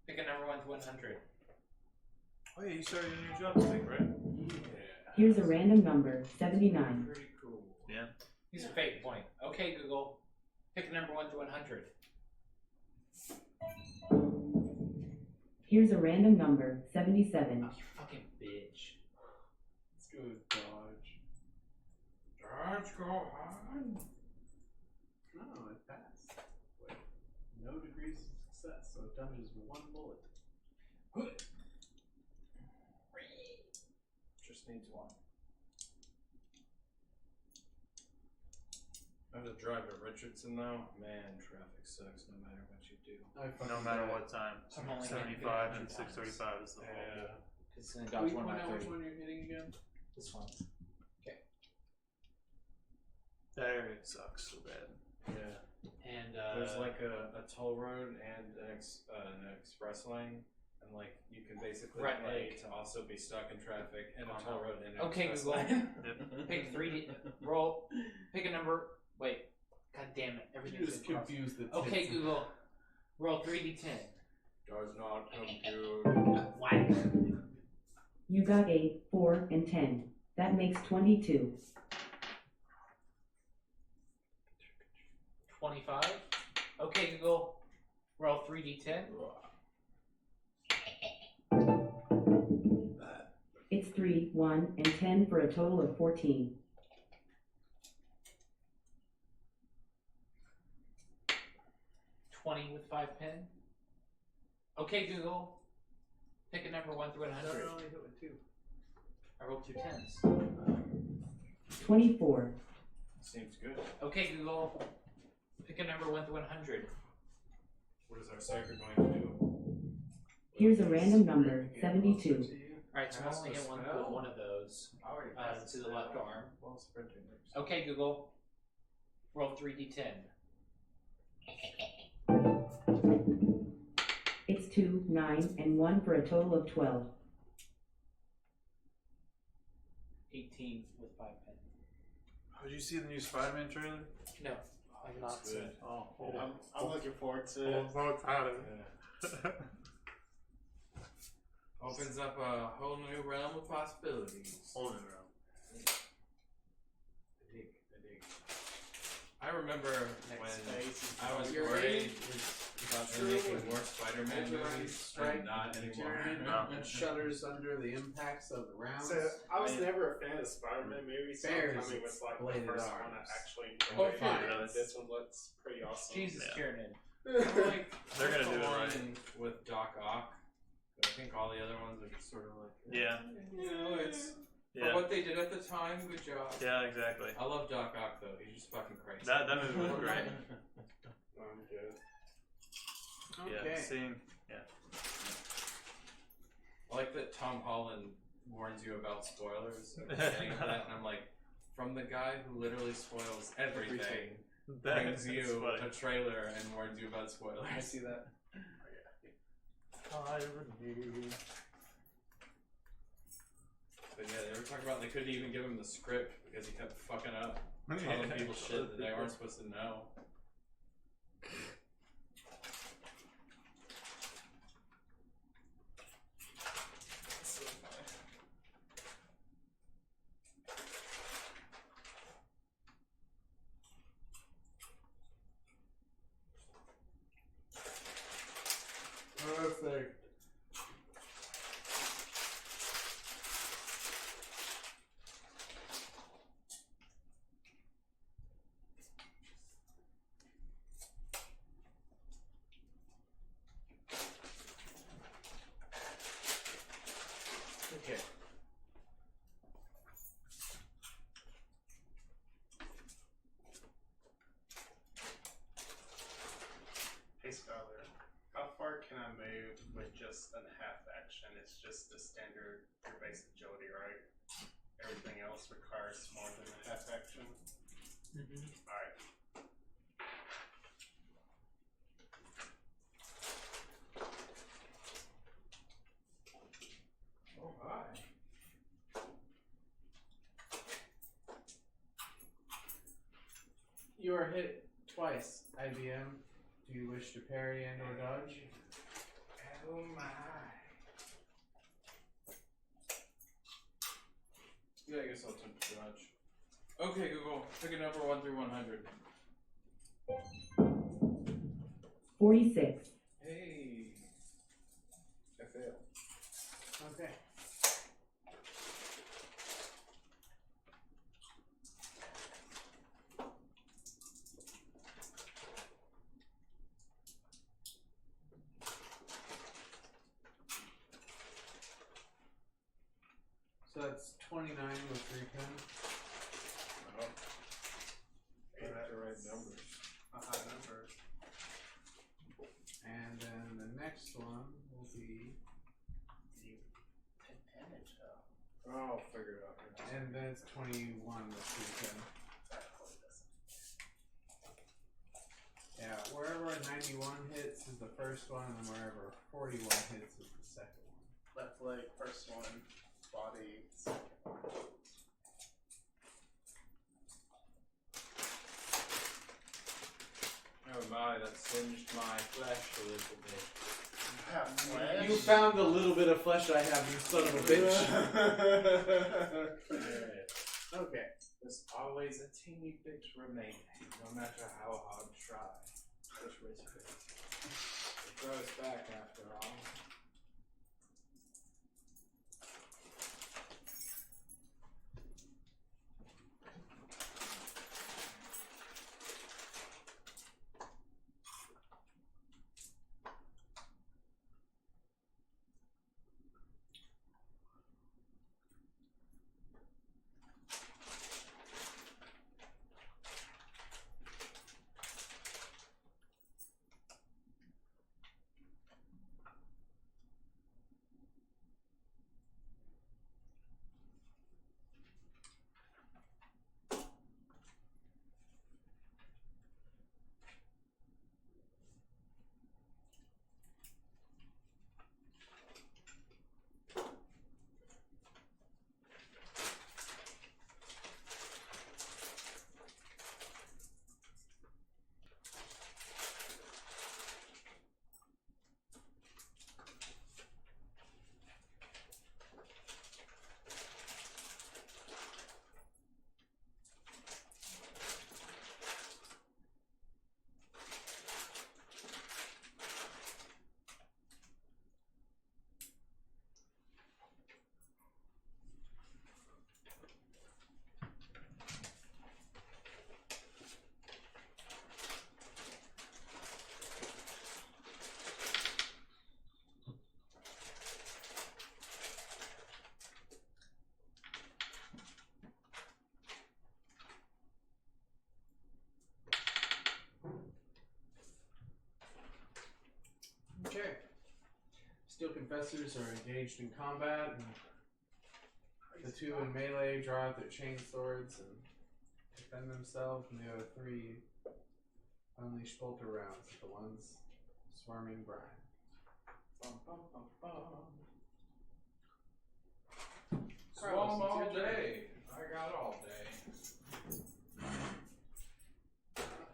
Pick a number 1 to 100. Oh yeah, you started a new job today, right? Yeah. Here's a random number, 79. Pretty cool. Yeah. Use a fate point. Okay, Google. Pick a number 1 to 100. Here's a random number, 77. Oh, you fucking bitch. Let's go with dodge. Dodge, go on. No, it passed. Wait. No degrees of success, so it dodges 1 bullet. Just needs 1. I have to drive to Richardson though. Man, traffic sucks no matter what you do. No matter what time. I'm only 75 and hitting 6:35 is the whole. Yeah. It's gonna Can dodge you 1 point by out which 30. one you're hitting again? This one. That area sucks so bad. Yeah. And There's like a toll road and an express lane, and like you can basically Right, pay to also be stuck in traffic and a toll road and an Okay, express Google. lane. pick 3D. Roll. Pick a number. Wait. God damn it. You Everything's just across. confused the Okay, tits. Google. Roll 3d10. Does not compute. What? You got 8, 4, and 10. That makes 22. 25. Okay, Google. Roll 3d10. It's 3, 1, and 10 for a total of 14. 20 with 5 pin. Okay, Google. Pick a number 1 through 100. only hit with 2. I rolled 2 10s. 24. Seems good. Okay, Google. Pick a number 1 through 100. What is our psychic going to do? Here's a random number, 72. Alright, so I'm Cast only a hit one spell? with one of those. To the left arm. Well, sprinting works. Okay, Google. Roll 3d10. It's 2, 9, and 1 for a total of 12. 18 with 5 pen. Oh, did you see the new Spider-Man trailer? No, I'm not Good. seen it. Oh, I'm looking forward to it. Opens up a whole new realm of possibilities. Whole new realm. I dig. I remember Next when phase is I was Your worried age is about them true making and more Spider-Man Override movies, strike, and not anymore. No. and shudders under the impacts of the rounds. So I was never a fan of Spider-Man movies, so I'm Bears, coming with like the bladed first arms. one I actually Oh, enjoyed. fine. and this one looks pretty awesome. Jesus, Yeah. Kieran. Like, They're gonna do it the right. one with Doc Ock. I think all the other ones are just sort of like, Yeah. you know, it's for Yeah. what they did at the time. Good job. Yeah, exactly. I love Doc Ock though. He's just fucking crazy. That movie was great. I'm good. Okay. Yeah, seeing. I like that Tom Holland warns you about spoilers at the beginning of that, and I'm like, from the guy who literally spoils everything, brings you a trailer and warns you about spoilers. I see that. But yeah, they were talking about they couldn't even give him the script because he kept fucking up, telling people shit that they weren't supposed to know. Perfect. Okay. Hey Skylar, how far can I move with just a half action? It's just the standard, your basic agility, right? Everything else requires more than a half action. Alright. Oh hi. You are hit twice, IBM. Do you wish to parry and or dodge? Oh my. Yeah, I guess I'll attempt to dodge. Okay, Google, pick a number 1 through 100. 46. Hey. I failed. Okay. So that's 29 with 3 pins. Oh. I got the right numbers. A high number. And then the next one will be, Advantage, though. Oh, I'll figure it out. Yeah. and then it's 21 with 3 pins. That probably doesn't. Yeah, wherever 91 hits is the first one, and wherever 41 hits is the second one. Left leg, first one. Body, second one. Oh my, that singed my flesh a little bit. Have flesh? You found the little bit of flesh I have, you son of a bitch. Okay. There's always a teeny bit remaining, no matter how hard try. Just whisper it. It grows back after all. infestors are engaged in combat, and the 2 in melee draw out their chain swords and defend themselves, and the other 3 unleash bolter rounds at the ones swarming brine. Bum, bum, bum, bum. Swarm all day. I got all day.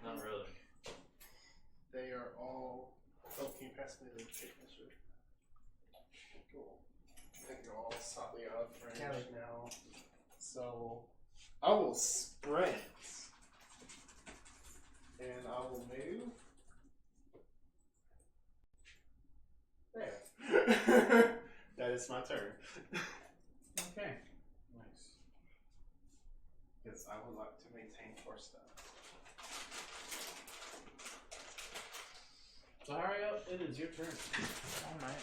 Not really. They are all. Oh, can you pass me the tape measure? Cool. I think you're all slightly out of range now. So I will sprint. And I will move. There. That is my turn. Okay. Nice. Because I would like to maintain 4 stuff. So hurry up, it is your turn. Alright.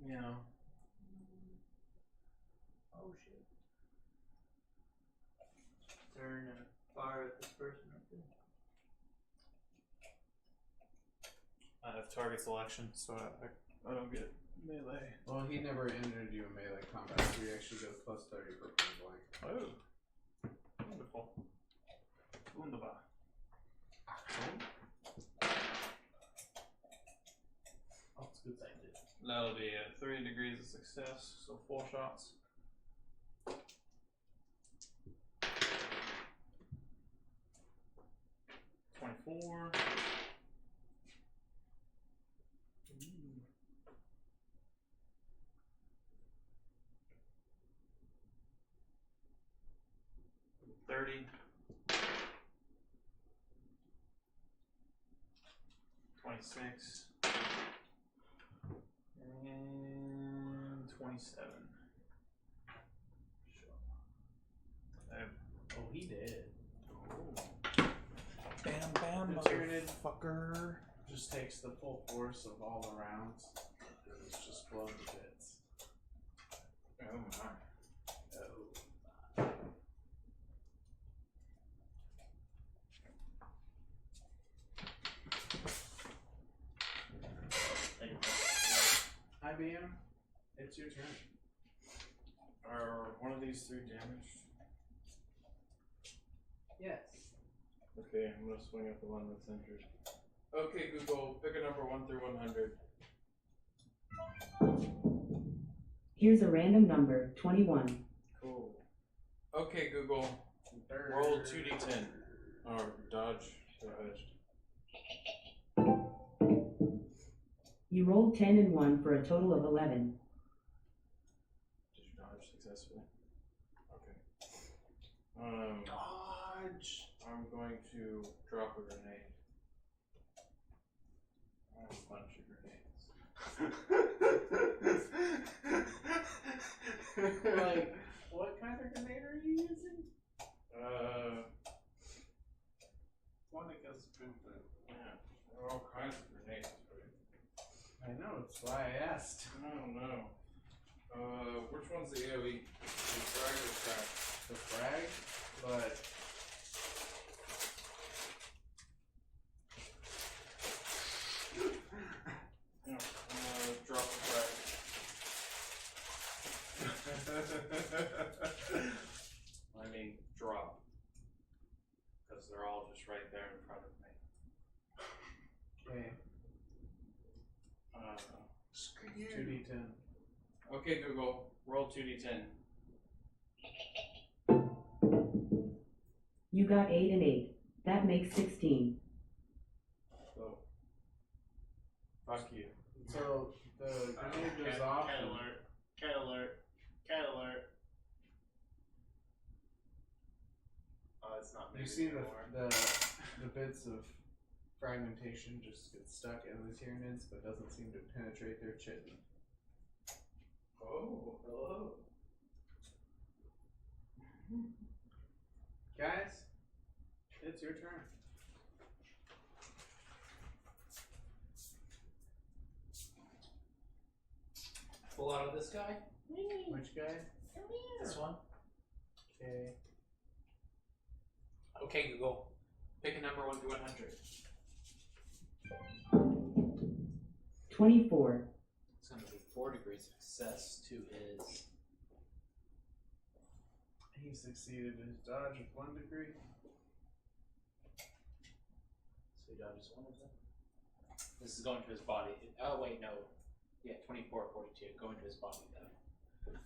Yeah. Oh shit. Turn and fire at this person right there. I have target selection, so I don't get melee. Well, he never entered you in melee combat, so you actually go plus 30 for point blank. Oh. Wonderful. Wunderbar. Oh, it's good thing. That'll be 3 degrees of success, so 4 shots. $24. $30. 26. And 27. Oh, he did. Bam, bam, The Tyranid motherfucker. just takes the full force of all the rounds, and it's just blown to bits. Oh my. Oh. IBM, it's your turn. Are one of these 3 damaged? Yes. Okay, I'm gonna swing at the one that's injured. Okay, Google, pick a number 1 through 100. Here's a random number, 21. Cool. Okay, Google, roll 2d10. Or dodge. You rolled 10 and 1 for a total of 11. Did you dodge successfully? Okay. Dodge! I'm going to drop a grenade. I have a bunch of grenades. Like, what kind of grenade are you using? One that goes boom boom. Yeah, there are all kinds of grenades. I know, that's why I asked. I don't know. Which one's the AoE? The frag or crack? The frag, but Yeah, drop the frag. I mean, drop. Because they're all just right there in front of me. okay. Screw you. 2d10. Okay, Google, roll 2d10. You got 8 and 8. That makes 16. So, fuck you. So the grenade goes off. Cat and- alert. Cat alert. Cat alert. Oh, it's not You moving see anymore. the bits of fragmentation just get stuck in the Tyranids, but doesn't seem to penetrate their chitin. Oh, hello. Guys, it's your turn. Pull out of this guy. Which guy? This one. Okay. Okay, Google. Pick a number 1 to 100. 24. It's going to be 4 degrees of success to his. He succeeded his dodge with 1 degree. So he dodges 1 of them. This is going to his body. Oh, wait, no. Yeah, 24, 42. Going to his body, though.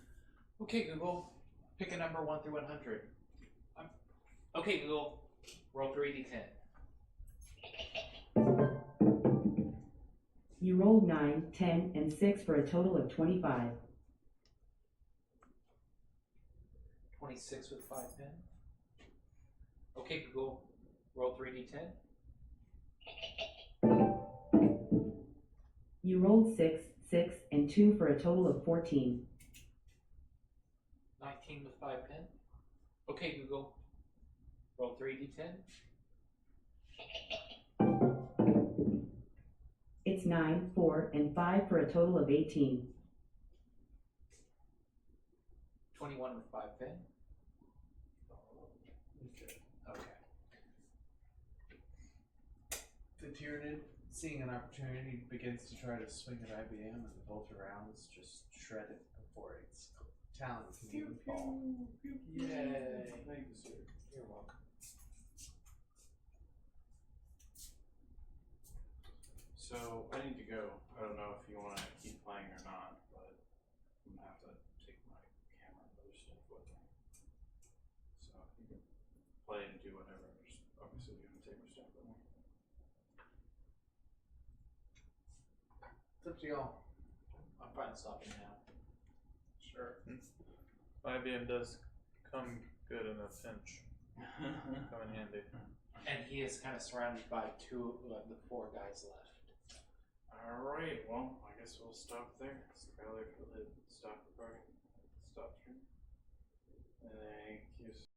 Okay, Google. Pick a number 1 through 100. Okay, Google. Roll 3d10. You rolled 9, 10, and 6 for a total of 25. 26 with 5 pen. Okay, Google. Roll 3d10. You rolled 6, 6, and 2 for a total of 14. 19 with 5 pen. Okay, Google. Roll 3d10. It's 9, 4, and 5 for a total of 18. 21 with 5 pen. Okay. The Tyranid, seeing an opportunity, begins to try to swing at IBM, and the bolt rounds just shred it before its talons can even fall. Yay. Thank you, sir. You're welcome. So I need to go. I don't know if you want to keep playing or not, but I'm gonna have to take my camera and other stuff with me. So you can play and do whatever. Just obviously you're gonna take my stuff with me. It's up to y'all. I'm fine stopping now. Sure. IBM does come good in a pinch. Come in handy. And he is kind of surrounded by 2 of the 4 guys left. Alright, well, I guess we'll stop there. Stop recording. Stop stream. Thank you.